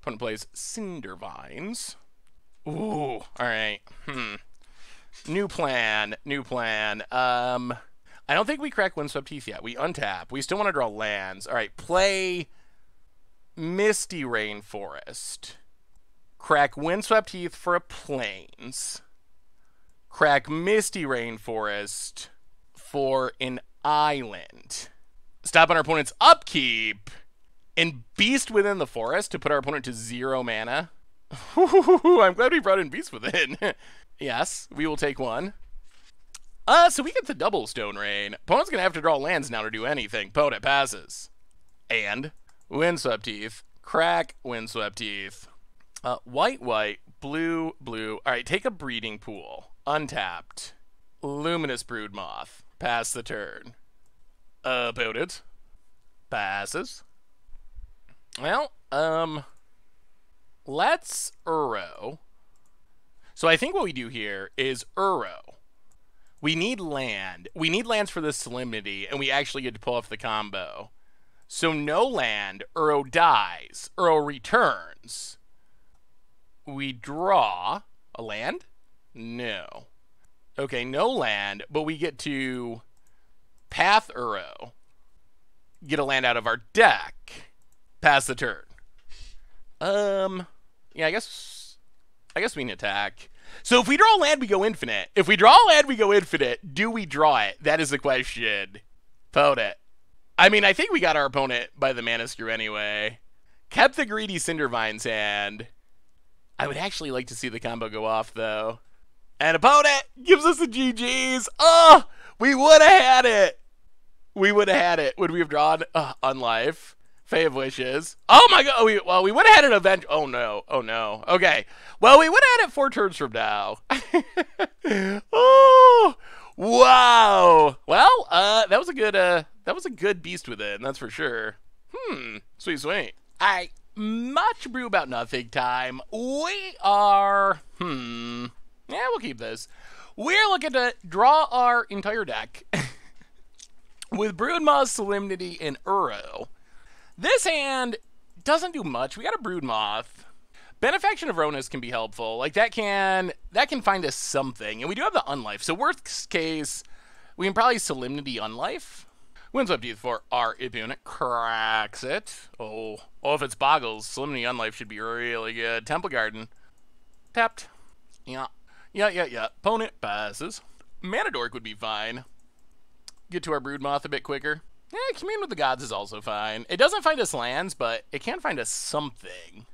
Opponent plays Cindervines. Ooh, all right. New plan. I don't think we crack Windswept Heath yet. We untap. We still want to draw lands. All right, play Misty Rainforest. Crack Windswept Heath for a Plains. Crack Misty Rainforest for an island. Stop on our opponent's upkeep. And Beast Within the Forest to put our opponent to 0 mana. I'm glad we brought in Beast Within. Yes, we will take 1. So we get the double Stone Rain. Opponent's going to have to draw lands now to do anything. Opponent passes. And Windswept Heath. Crack Windswept Heath. White, blue. All right, take a Breeding Pool. Untapped. Luminous Broothmoth. Pass the turn. Opponent passes. Well, let's Uro. So I think what we do here is Uro. We need land. We need lands for this Solemnity, and we actually get to pull off the combo. So no land, Uro dies. Uro returns. We draw a land? No. Okay, no land, but we get to path Uro. Get a land out of our deck. Pass the turn. Yeah, I guess we can attack. So if we draw land, we go infinite. If we draw land, we go infinite. Do we draw it? That is the question. Opponent. I mean, I think we got our opponent by the mana screw anyway. Kept the greedy Cindervine's hand. I would actually like to see the combo go off, though. And opponent gives us the GGs. Oh, we would have had it. Would we have drawn Unlife? Fae of Wishes. Oh my god. We would have had an event. Oh no. Okay. Well, we would have had it 4 turns from now. Oh, wow. Well, that was a good Beast Within, that's for sure. Sweet. All right, much brew about nothing time. We are, yeah, we'll keep this. We're looking to draw our entire deck with Broodmoth, Solemnity, and Uro. This hand doesn't do much. We got a Broodmoth. Benefaction of Ronus can be helpful. Like, that can find us something. And we do have the Unlife. So worst case, we can probably Solemnity Unlife. Windswept Heath for our opponent. Cracks it. Oh, if it's Boggles, Solemnity Unlife should be really good. Temple Garden. Tapped. Yeah. Opponent passes. Mana Dork would be fine. Get to our Broodmoth a bit quicker. Commune with the Gods is also fine. It doesn't find us lands, but it can find us something.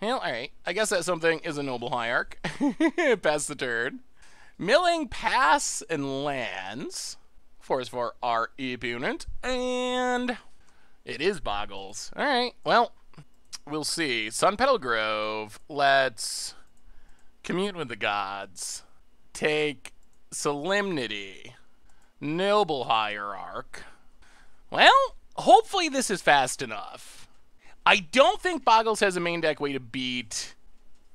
Well, alright. I guess that something is a Noble Hierarch. Pass the turn. Milling, pass, and lands. Force for our opponent. And it is Boggles. Alright, well, we'll see. Sunpetal Grove. Let's commune with the Gods. Take Solemnity. Noble Hierarch. Well, hopefully this is fast enough. I don't think Boggles has a main deck way to beat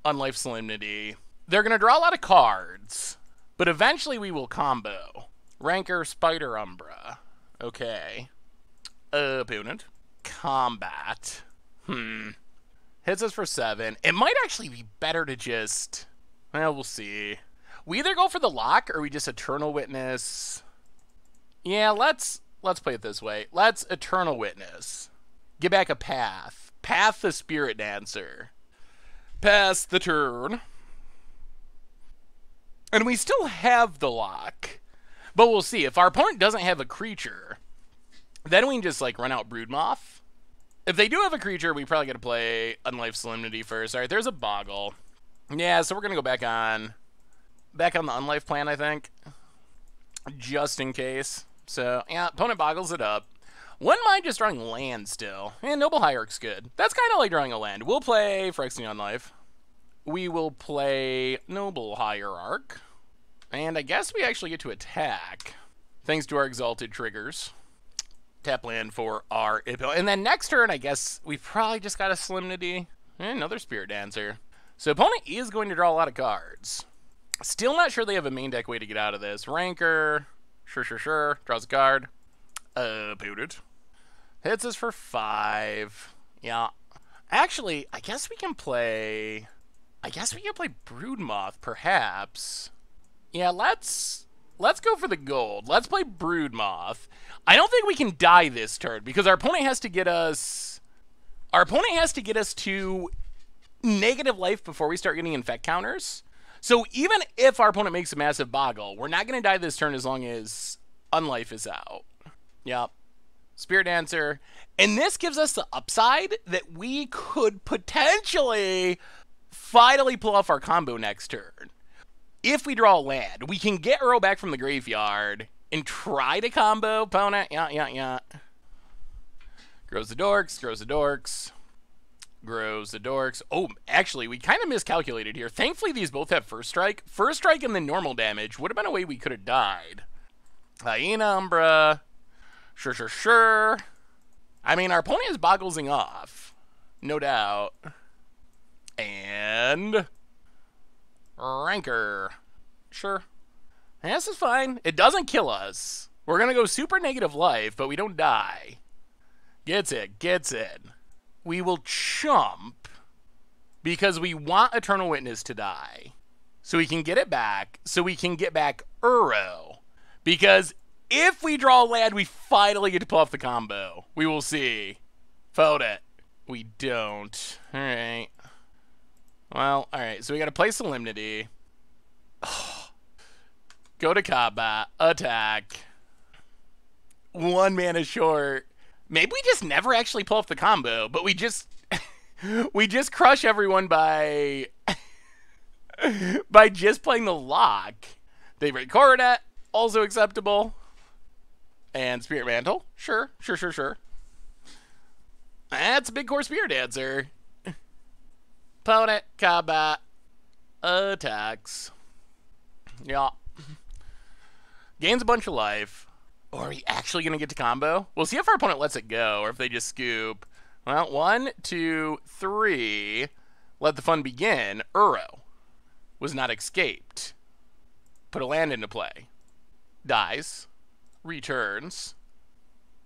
Unlife Solemnity. They're going to draw a lot of cards, but eventually we will combo. Rancor, Spider Umbra. Okay. Opponent. Combat. Hits us for 7. It might actually be better to just... Well, we'll see. We either go for the lock or we just Eternal Witness. Yeah, let's play it this way. Let's Eternal Witness. Get back a Path. Path the Spirit Dancer. Pass the turn. And we still have the lock. But we'll see. If our opponent doesn't have a creature, then we can just, like, run out Broodmoth. If they do have a creature, we probably got to play Unlife Solemnity first. All right, there's a Boggle. Yeah, so we're going to go back on the Unlife plan, I think. Just in case. So, yeah, opponent boggles it up. Wouldn't mind just drawing land still. And Noble Hierarch's good. That's kind of like drawing a land. We'll play Phyrexian Unlife. We will play Noble Hierarch. And I guess we actually get to attack, thanks to our Exalted triggers. Tap land for our Ippo. And then next turn, I guess we probably just got a Solemnity. And another Spirit Dancer. So opponent is going to draw a lot of cards. Still not sure they have a main deck way to get out of this. Rancor. Sure. Draws a card. Opponent. Hits us for 5. Yeah. Actually, I guess we can play Broodmoth, perhaps. Yeah, let's go for the gold. Let's play Broodmoth. I don't think we can die this turn because our opponent has to get us to negative life before we start getting infect counters. So even if our opponent makes a massive boggle, we're not going to die this turn as long as Unlife is out. Yep. Spirit Dancer. And this gives us the upside that we could potentially finally pull off our combo next turn. If we draw a land, we can get Uro back from the graveyard and try to combo opponent. Yeah. Grows the dorks. Oh, actually, we kind of miscalculated here. Thankfully, these both have First Strike. First Strike and then normal damage would have been a way we could have died. Hyena Umbra. Sure. I mean, our opponent is bogglesing off. No doubt. And Rancor. Sure. And this is fine. It doesn't kill us. We're going to go super negative life, but we don't die. Gets it. We will chump because we want Eternal Witness to die. So we can get it back. So we can get back Uro. Because if we draw a land, we finally get to pull off the combo. We will see. Fold it. We don't. Alright. Well, alright. So we got to play Solemnity. Go to combat. Attack. 1 mana short. Maybe we just never actually pull off the combo, but we just crush everyone by just playing the lock. Daybreak Coronet, also acceptable. And Spirit Mantle. Sure. That's a big core Spirit Dancer. Opponent, combat, attacks. Yeah. Gains a bunch of life. Or are we actually going to get to combo? We'll see if our opponent lets it go, or if they just scoop. Well, 1, 2, 3. Let the fun begin. Uro was not escaped. Put a land into play. Dies. Returns.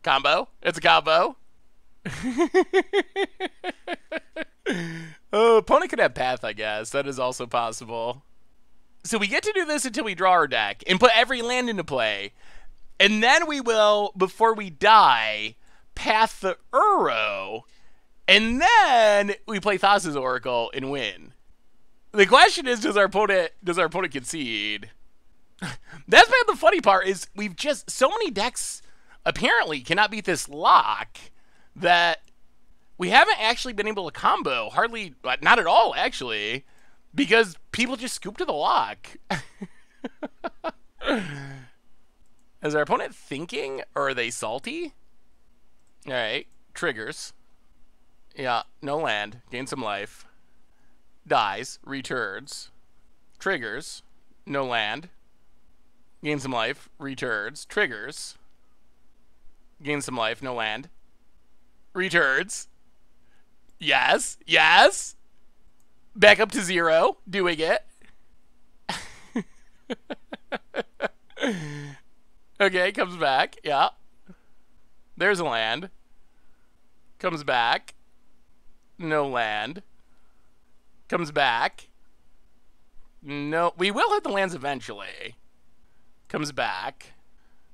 Combo. It's a combo. Oh, opponent could have Path, I guess. That is also possible. So we get to do this until we draw our deck and put every land into play. And then we will, before we die, Path the Uro. And then we play Thassa's Oracle and win. The question is, does our opponent concede? That's been the funny part, is we've just, so many decks apparently cannot beat this lock that we haven't actually been able to combo. Hardly, not at all, actually. Because people just scoop to the lock. Is our opponent thinking, or are they salty? Alright, triggers. Yeah, no land. Gain some life. Dies, returns. Triggers. No land. Gain some life, returns. Triggers. Gain some life, no land. Returns. Yes, yes. Back up to 0, doing it. Okay, comes back, yeah. There's a land. Comes back. No land. Comes back. No, we will hit the lands eventually. Comes back.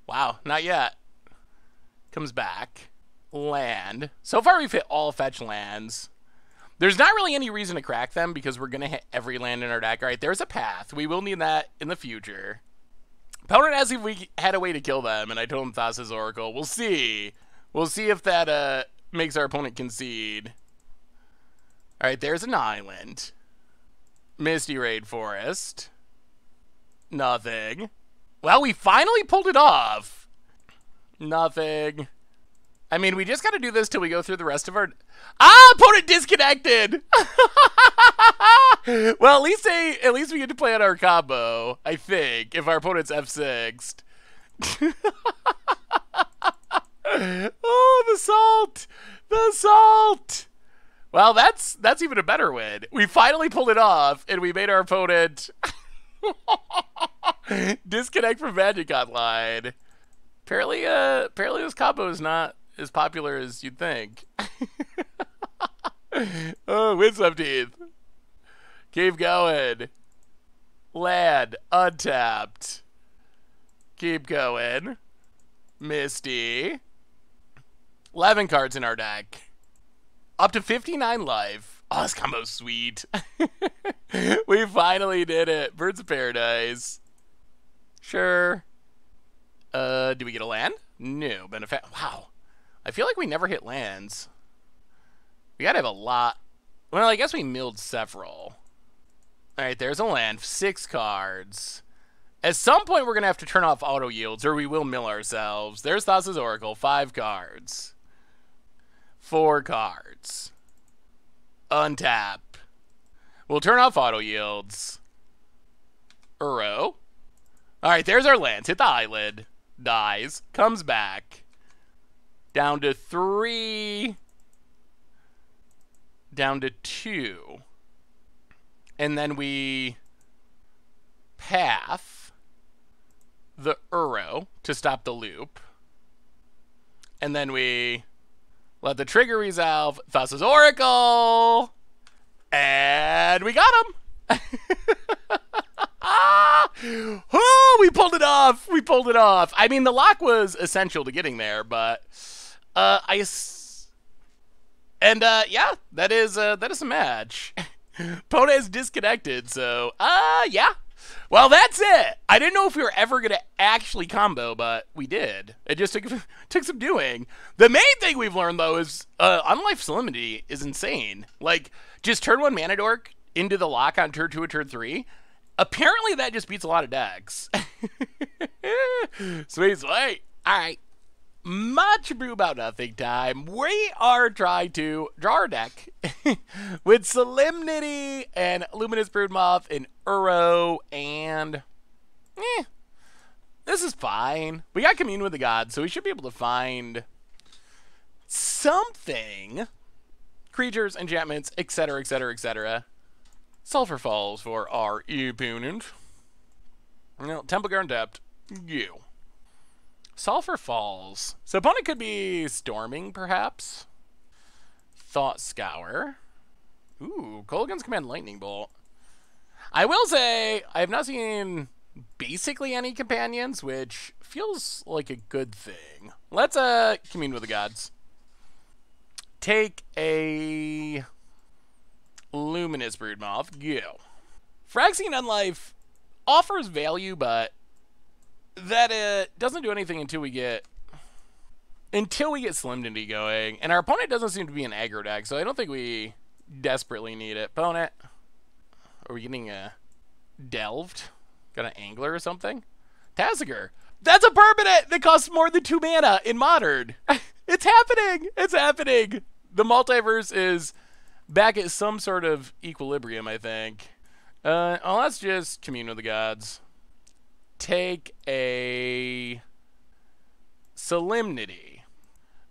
Wow, not yet. Comes back. Land. So far we've hit all fetch lands. There's not really any reason to crack them because we're going to hit every land in our deck. All right, there's a path. We will need that in the future. Opponent asked if we had a way to kill them, and I told him Thassa's Oracle. We'll see. We'll see if that makes our opponent concede. All right, there's an island. Misty Raid Forest. Nothing. Well, we finally pulled it off. Nothing. I mean, we just got to do this till we go through the rest of our... Ah, opponent disconnected! Well, at least we get to play on our combo, I think, if our opponent's F6'd. Oh, the salt! The salt! Well, that's even a better win. We finally pulled it off, and we made our opponent disconnect from Magic Online. Apparently this combo is not as popular as you'd think. Oh, win some teeth. Keep going. Land, untapped. Keep going. Misty. 11 cards in our deck. Up to 59 life. Oh, this combo's sweet. We finally did it. Birds of Paradise. Sure. Do we get a land? No. Benefit. Wow. I feel like we never hit lands. We gotta have a lot. Well, I guess we milled several. Alright, there's a land. 6 cards. At some point, we're gonna have to turn off auto yields, or we will mill ourselves. There's Thassa's Oracle. 5 cards. 4 cards. Untap. We'll turn off auto yields. Uro. Alright, there's our lands. Hit the island. Dies. Comes back. Down to 3. Down to 2. And then we path the Uro to stop the loop. And then we let the trigger resolve Thassa's Oracle. And we got him. Oh, we pulled it off. We pulled it off. I mean, the lock was essential to getting there, but yeah, that is a match. Pona is disconnected, so yeah. Well, that's it. I didn't know if we were ever gonna actually combo, but we did. It just took some doing. The main thing we've learned though is Untitled Solemnity is insane. Like, just turn 1 mana dork into the lock on turn 2 and turn 3. Apparently that just beats a lot of decks. Sweet. All right. Much brew about nothing time. We are trying to draw our deck with Solemnity and Luminous Broothmoth and Uro, and this is fine. We got Commune with the Gods, so we should be able to find something. Creatures, enchantments, etc., etc., etc. Sulfur Falls for our opponent. Well, Temple Garden Depth. You. Sulfur Falls. So opponent could be Storming, perhaps. Thought Scour. Ooh, Kolaghan's Command Lightning Bolt. I will say, I have not seen basically any companions, which feels like a good thing. Let's Commune with the Gods. Take a Luminous Broothmoth. Go. Phyrexian Unlife offers value, but that doesn't do anything until we get until we get Solemnity going. And our opponent doesn't seem to be an aggro deck, so I don't think we desperately need it. Opponent. Are we getting delved? Got an angler or something? Tassiger. That's a permanent that costs more than 2 mana in Modern. It's happening. It's happening. The multiverse is back at some sort of equilibrium, I think. Let's just commune with the gods. Take a Solemnity.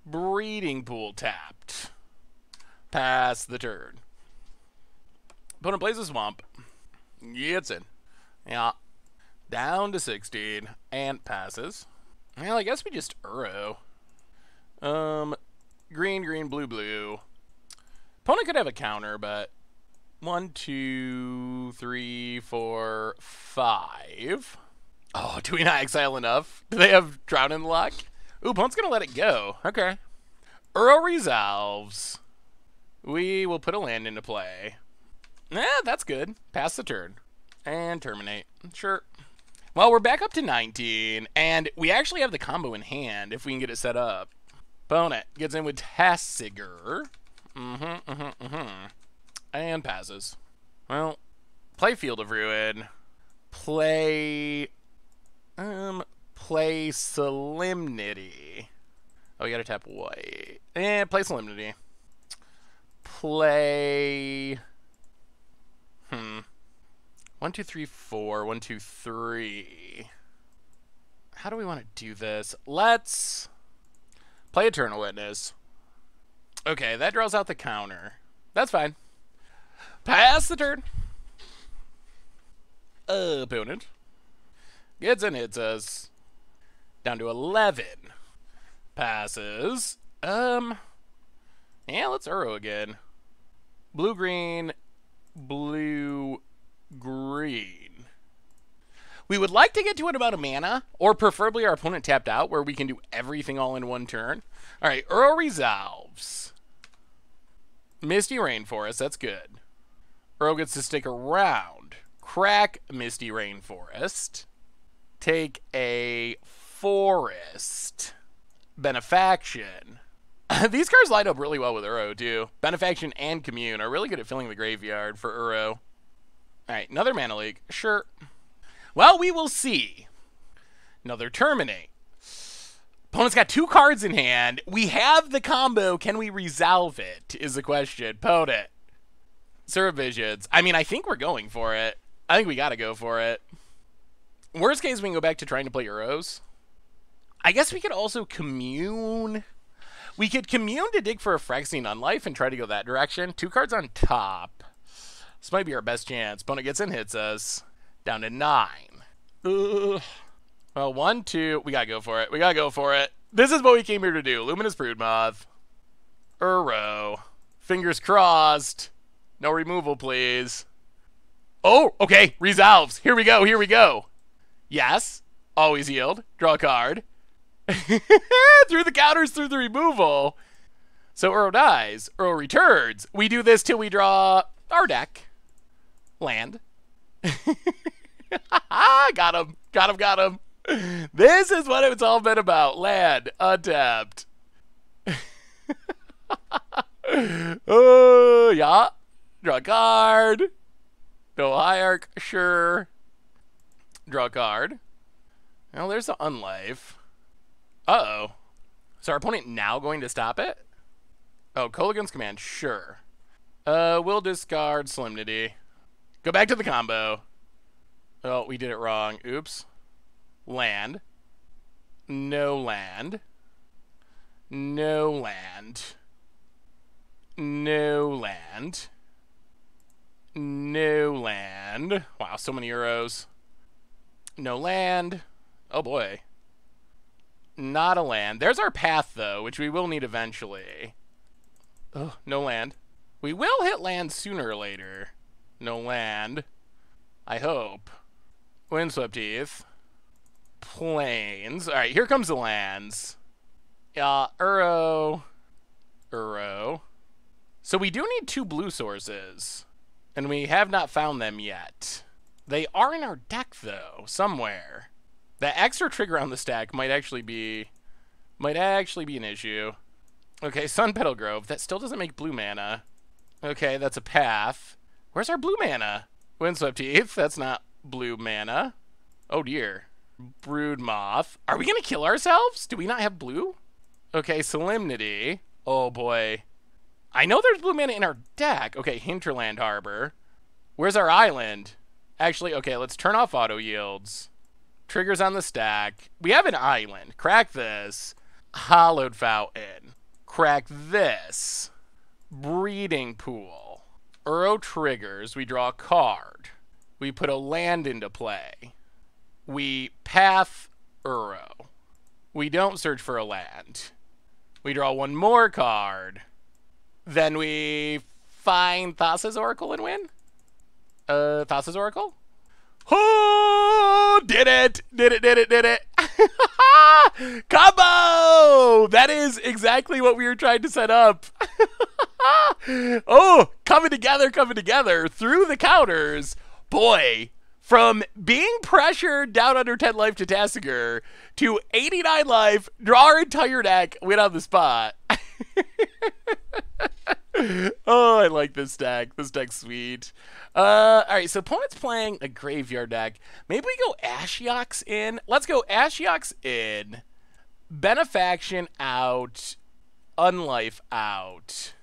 Breeding Pool tapped. Pass the turn. Opponent plays a swamp. Gets in. Yeah. Down to 16. And passes. Well, I guess we just Uro. Green, green, blue, blue. Opponent could have a counter, but 1, 2, 3, 4, 5. Oh, do we not exile enough? Do they have Drown in the lock? Ooh, opponent's gonna let it go. Okay. Uro resolves. We will put a land into play. That's good. Pass the turn. And terminate. Sure. Well, we're back up to 19, and we actually have the combo in hand if we can get it set up. Opponent gets in with Tassiger. And passes. Well, play Field of Ruin. Play Solemnity. Oh, we gotta tap white. Play Solemnity. Play 1, 2, 3, 4. 1, 2, 3. How do we want to do this? Let's play Eternal Witness. Okay, that draws out the counter. That's fine. Pass the turn. Opponent gets and hits us. Down to 11. Passes. Yeah, let's Uro again. Blue, green, blue, green. We would like to get to an amount of mana, or preferably our opponent tapped out, where we can do everything all in one turn. All right, Uro resolves. Misty Rainforest, that's good. Uro gets to stick around. Crack Misty Rainforest. Take a Forest. Benefaction. These cards line up really well with Uro, too. Benefaction and Commune are really good at filling the graveyard for Uro. Alright, another Mana Leak. Sure. Well, we will see. Another Terminate. Opponent's got 2 cards in hand. We have the combo. Can we resolve it, is the question. Opponent. Serve Visions. I mean, I think we're going for it. I think we gotta go for it. Worst case, we can go back to trying to play Uros. I guess we could also Commune. We could Commune to dig for a Phyrexian Unlife and try to go that direction. 2 cards on top. This might be our best chance. Opponent gets in, hits us. Down to 9. Ugh. Well, 1, 2. We gotta go for it. We gotta go for it. This is what we came here to do. Luminous Broothmoth. Uro. Fingers crossed. No removal, please. Oh, okay. Resolves. Here we go. Here we go. Yes. Always yield. Draw a card. Through the counters, through the removal. So Uro dies. Uro returns. We do this till we draw our deck. Land. Got him. Got him. Got him. This is what it's all been about. Land. Untapped. Oh, yeah. Draw a card. No Hierarch. Sure. Draw a card. Well, there's the Unlife. Uh-oh. Is our opponent now going to stop it? Oh, Kolaghan's Command. Sure. We'll discard Solemnity. Go back to the combo. Oh, we did it wrong. Oops. Land. No land. No land. No land. No land. Wow, so many Euros. No land. Oh boy. Not a land. There's our path, though, which we will need eventually. Oh, no land. We will hit land sooner or later. No land. I hope. Windswept Heath. Plains. Alright, here comes the lands. Uro. Uro. So we do need 2 blue sources. And we have not found them yet. They are in our deck, though, somewhere. The extra trigger on the stack might actually be Might actually be an issue. Okay, Sun Petal Grove. That still doesn't make blue mana. Okay, that's a path. Where's our blue mana? Windswept Heath. That's not blue mana. Oh dear. Broodmoth. Are we going to kill ourselves? Do we not have blue? Okay, Solemnity. Oh boy. I know there's blue mana in our deck. Okay, Hinterland Harbor. Where's our island? Actually, okay, let's turn off auto yields. Triggers on the stack. We have an island. Crack this. Hollowed Fountain. Crack this. Breeding Pool. Uro triggers. We draw a card. We put a land into play. We path Uro. We don't search for a land. We draw one more card. Then we find Thassa's Oracle and win? Thassa's Oracle? Oh, did it! Did it! Combo! That is exactly what we were trying to set up. Oh, coming together through the counters. Boy, from being pressured down under 10 life to Tasigur to 89 life, draw our entire deck, win on the spot. Oh, I like this deck. This deck's sweet. Alright, so opponent's playing a graveyard deck. Maybe we go Ashiok's in. Let's go Ashiok's in. Benefaction out. Unlife out.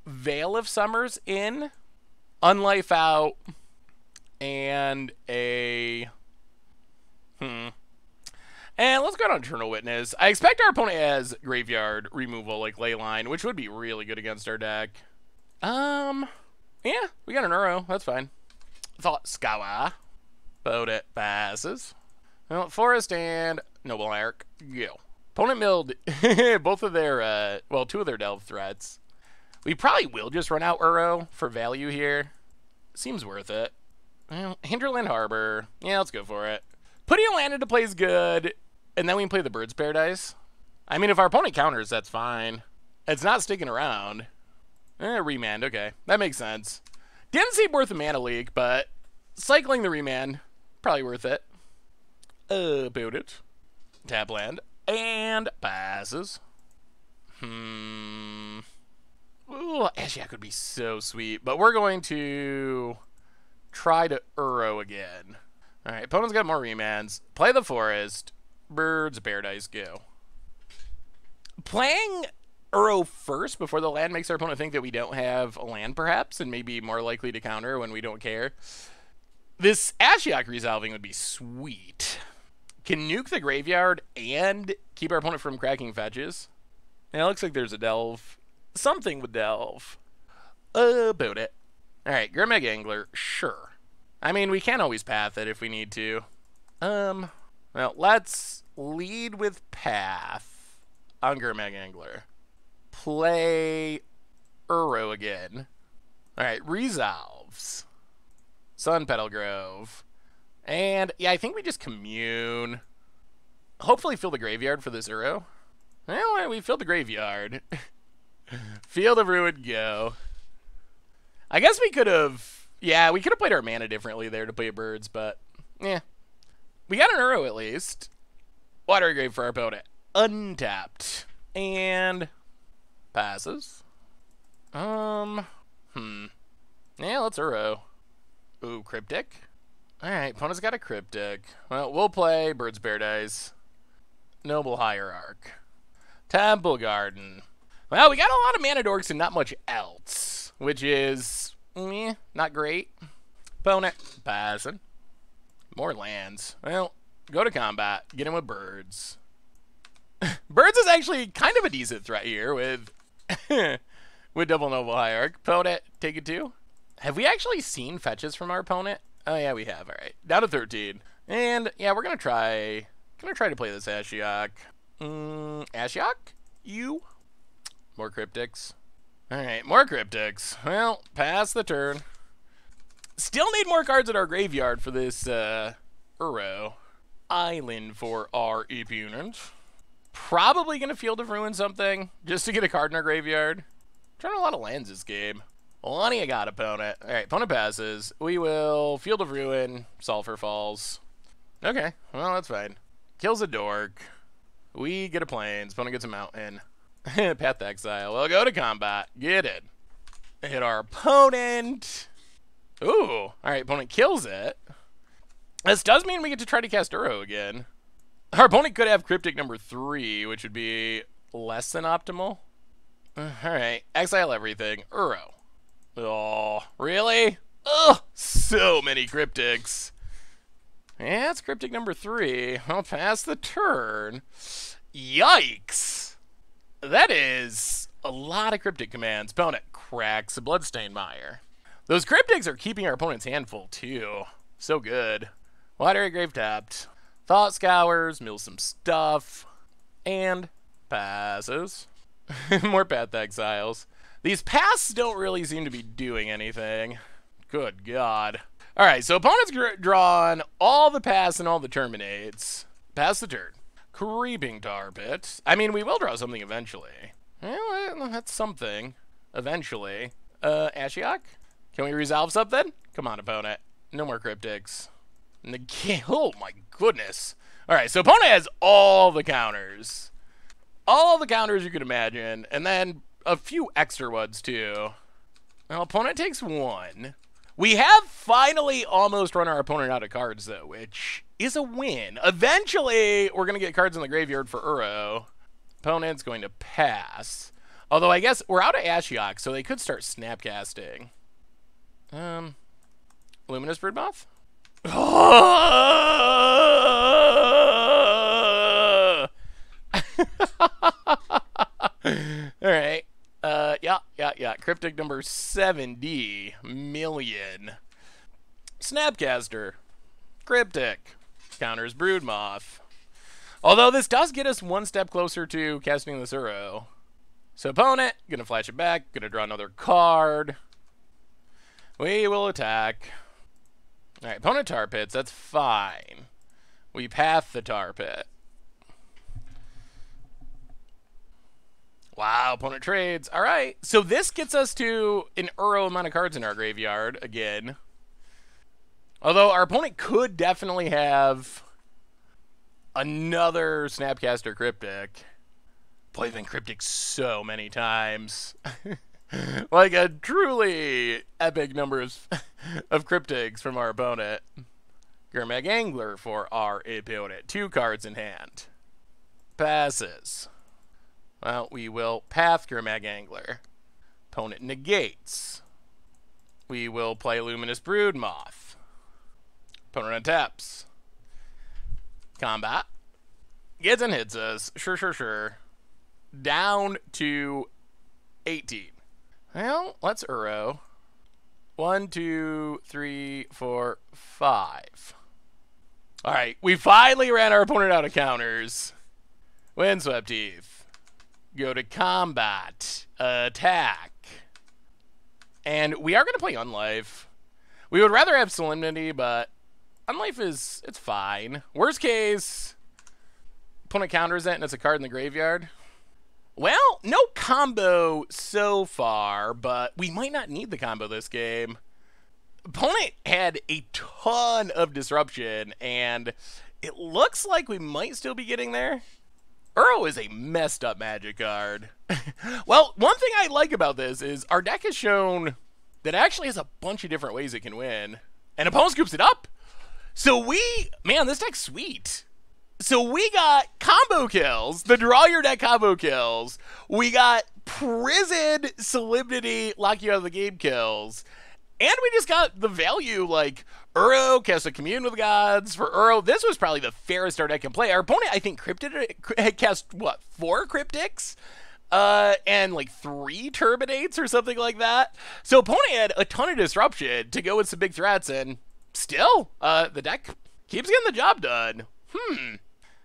Veil of Summers in. Unlife out. And a... And let's go on Eternal Witness. I expect our opponent has graveyard removal like Leyline, which would be really good against our deck. Yeah, we got an Uro. That's fine. Thought Skawa. Boat it passes. Well, Forest and Noble Hierarch. Go. Opponent milled both of their, well, two of their delve threats. We probably will just run out Uro for value here. Seems worth it. Well, Hinterland Harbor. Yeah, let's go for it. Putting a land into play is good, and then we can play the Bird's Paradise. I mean, if our opponent counters, that's fine. It's not sticking around. Remand, okay. That makes sense. Didn't seem worth a mana leak, but cycling the remand, probably worth it. Build it. Tap land. And passes. Ooh, Ashiok would be so sweet, but we're going to try to Uro again. Alright, opponent's got more remands. Play the Forest. Bird's Paradise, go. Playing Uro first before the land makes our opponent think that we don't have a land, perhaps, and maybe more likely to counter when we don't care. This Ashiok resolving would be sweet. Can nuke the graveyard and keep our opponent from cracking fetches. Yeah, it looks like there's a delve. Something with delve. Boot it. Alright, Grimeg Angler, sure. I mean, we can always path it if we need to. Well, let's lead with path on Grimeg Angler. Play Uro again. Alright, resolves. Sun Petal Grove. And, yeah, I think we just commune. Hopefully fill the graveyard for this Uro. Well, we filled the graveyard. Field of Ruin, go. I guess we could have... Yeah, we could have played our mana differently there to play birds, but... Yeah. We got an Uro at least. Water Grave for our opponent. Untapped. And... passes. Yeah, let's Uro. Ooh, Cryptic. Alright, opponent's got a Cryptic. Well, we'll play Bird's Paradise. Noble Hierarch. Temple Garden. Well, we got a lot of mana dorks and not much else, which is, not great. Opponent, passing. More lands. Well, go to combat. Get him with birds. Birds is actually kind of a decent threat here with with double Noble Hierarch. Opponent, take it too. Have we actually seen fetches from our opponent? Oh yeah, we have. All right, down to 13. And yeah, we're gonna try to play this Ashiok. Ashiok? You? More Cryptics. Alright, more Cryptics. Well, pass the turn. Still need more cards in our graveyard for this, Uro. Island for our opponent. Probably gonna Field of Ruin something, just to get a card in our graveyard. Trying a lot of lands this game. Lonnie, I got opponent. Alright, opponent passes. We will Field of Ruin, Sulfur Falls. Okay, well, that's fine. Kills a dork. We get a plains. Opponent gets a mountain. Path Exile. We'll go to combat. Get it. Hit our opponent. Ooh. Alright, opponent kills it. This does mean we get to try to cast Uro again. Our opponent could have Cryptic number 3, which would be less than optimal. Alright. Exile everything. Uro. Oh, really? Ugh. So many Cryptics. Yeah, it's Cryptic number 3. I'll pass the turn. Yikes. That is a lot of Cryptic commands. Opponent cracks a Bloodstained Mire. Those Cryptics are keeping our opponent's hand full, too. So good. Watery Grave tapped. Thought Scours, mills some stuff, and passes. More Path Exiles. These passes don't really seem to be doing anything. Good God. Alright, so opponent's drawn all the pass and all the terminates. Pass the turn. Creeping Tar Pit. I mean, we will draw something eventually. Well, that's something. Eventually. Ashiok? Can we resolve something? Come on, opponent. No more Cryptics. Oh my goodness. Alright, so opponent has all the counters. All the counters you could imagine. And then a few extra ones, too. Well, opponent takes 1. We have finally almost run our opponent out of cards, though, which is a win. Eventually, we're going to get cards in the graveyard for Uro. Opponent's going to pass. Although, I guess we're out of Ashiok, so they could start snapcasting. Luminous Broothmoth? Alright. Yeah. Cryptic number 70 million. Snapcaster. Cryptic. Counters Broodmoth. Although this does get us one step closer to casting this Uro. So opponent, gonna flash it back, gonna draw another card. We will attack. Alright, opponent Tar Pits, that's fine. We path the Tar Pit. Wow, opponent trades. Alright, so this gets us to an Uro amount of cards in our graveyard, again. Although our opponent could definitely have another Snapcaster Cryptic. Boy, I've been Cryptic so many times. Like a truly epic number of Cryptics from our opponent. Gurmag Angler for our opponent. 2 cards in hand. Passes. Well, we will path Gurmag Angler. Opponent negates. We will play Luminous Broothmoth. Opponent untaps. Combat. Gets and hits us. Sure. Down to 18. Well, let's Uro. 1, 2, 3, 4, 5. Alright, we finally ran our opponent out of counters. Windswept Teeth. Go to combat. Attack. And we are going to play Unlife. We would rather have Solemnity, but Unlife it's fine. Worst case, opponent counters it and it's a card in the graveyard. Well, no combo so far, but we might not need the combo this game. Opponent had a ton of disruption, and it looks like we might still be getting there. Uro is a messed up Magic card. Well, one thing I like about this is our deck has shown that it actually has a bunch of different ways it can win. And opponent scoops it up. So man, this deck's sweet. So we got combo kills, the draw your deck combo kills. We got Prison, Solemnity, lock you out of the game kills. And we just got the value, like, Uro, cast a Commune with Gods. For Uro, this was probably the fairest our deck can play. Our opponent, I think, had cast, what, 4 Cryptics? And, like, 3 Terminates or something like that. So opponent had a ton of disruption to go with some big threats, and still, the deck keeps getting the job done.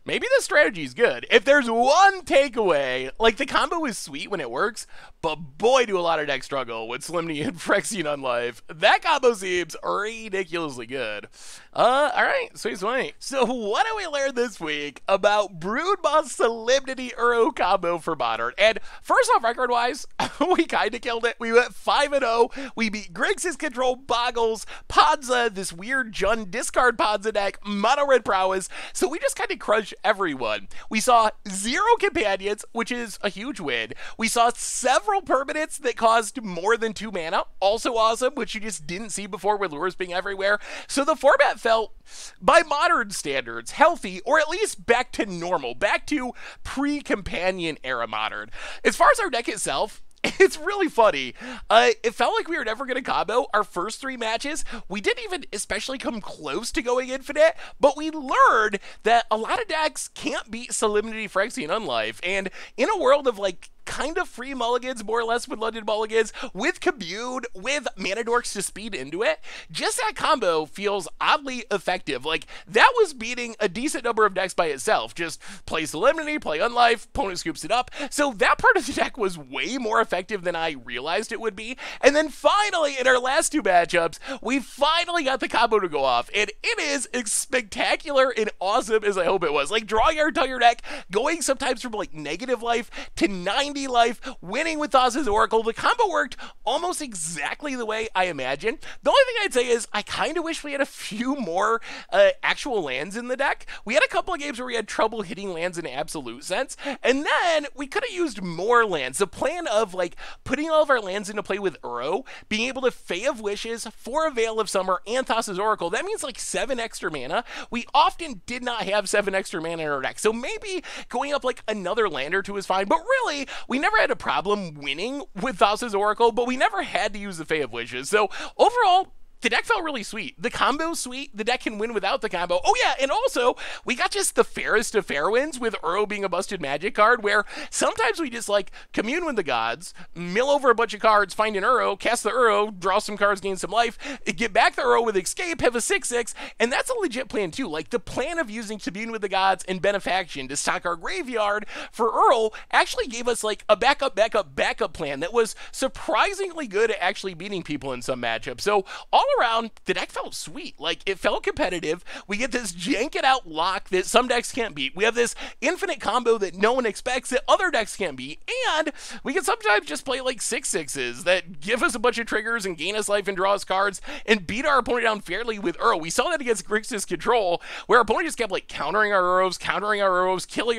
Maybe this strategy is good. If there's one takeaway, like, the combo is sweet when it works, but boy, do a lot of decks struggle with Solemnity and Phyrexian Unlife. That combo seems ridiculously good. Alright, sweet. So what do we learn this week about Broodmoth Solemnity Uro combo for Modern? And first off, record-wise, we kinda killed it. We went 5-0. We beat Grixis Control, Boggles, Ponza, this weird Jund discard Ponza deck, Mono Red Prowess. So we just kinda crushed everyone. We saw 0 companions, which is a huge win. We saw several permanents that caused more than 2 mana, also awesome, which you just didn't see before with lures being everywhere. So the format felt, by modern standards, healthy, or at least back to normal, back to pre-companion era Modern. As far as our deck itself, it's really funny. It felt like we were never going to combo. Our first 3 matches, we didn't even especially come close to going infinite, but we learned that a lot of decks can't beat Solemnity, Phyrexian Unlife, and in a world of like kind of free mulligans, more or less, with London mulligans, with Commune, with Mana Dorks to speed into it, just that combo feels oddly effective. Like, that was beating a decent number of decks by itself. Just play Solemnity, play Unlife, opponent scoops it up. So that part of the deck was way more effective than I realized it would be. And then finally, in our last 2 matchups, we finally got the combo to go off. And it is as spectacular and awesome as I hope it was. Like, drawing our entire deck, going sometimes from like negative life to 90 life, winning with Thassa's Oracle. The combo worked almost exactly the way I imagined. The only thing I'd say is I kind of wish we had a few more actual lands in the deck. We had a couple of games where we had trouble hitting lands in an absolute sense, and then we could have used more lands. The plan of like putting all of our lands into play with Uro, being able to Fae of Wishes for a Veil of Summer and Thassa's Oracle, that means like 7 extra mana. We often did not have 7 extra mana in our deck, so maybe going up like another land or 2 is fine, but really, we never had a problem winning with Thassa's Oracle, but we never had to use the Fae of Wishes. So overall, the deck felt really sweet. The combo's sweet. The deck can win without the combo. Oh yeah, and also, we got just the fairest of fair wins with Uro being a busted magic card, where sometimes we just like commune with the gods, mill over a bunch of cards, find an Uro, cast the Uro, draw some cards, gain some life, get back the Uro with escape, have a 6/6, and that's a legit plan too. Like, the plan of using commune with the gods and benefaction to stock our graveyard for Uro actually gave us like a backup plan that was surprisingly good at actually beating people in some matchups. So all around, the deck felt sweet. Like, it felt competitive. We get this jank it out lock that some decks can't beat. We have this infinite combo that no one expects that other decks can't beat. And we can sometimes just play like 6/6s that give us a bunch of triggers and gain us life and draw us cards and beat our opponent down fairly with Uro. We saw that against Grixis Control, where our opponent just kept like countering our Uros, killing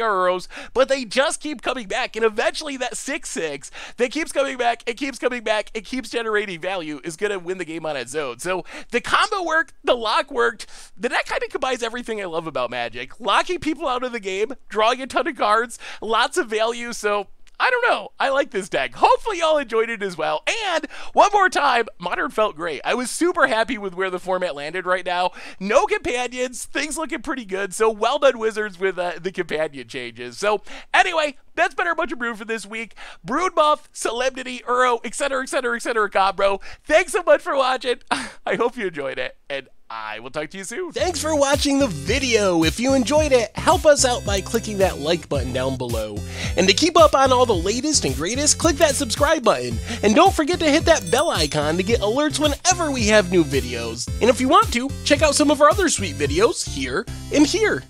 our Uros, but they just keep coming back. And eventually that 6/6 that keeps coming back, it keeps generating value, is going to win the game on its own. So the combo worked, the lock worked. The deck kind of combines everything I love about Magic. Locking people out of the game, drawing a ton of cards, lots of value. So I don't know. I like this deck. Hopefully y'all enjoyed it as well. And one more time, Modern felt great. I was super happy with where the format landed right now. No companions. Things looking pretty good. So well done, Wizards, with the companion changes. So anyway, that's been our bunch of brew for this week. Broodmoth, Solemnity, Uro, etc., combo. Thanks so much for watching. I hope you enjoyed it, and I will talk to you soon. Thanks for watching the video. If you enjoyed it, help us out by clicking that like button down below. And to keep up on all the latest and greatest, click that subscribe button. And don't forget to hit that bell icon to get alerts whenever we have new videos. And if you want to, check out some of our other sweet videos here and here.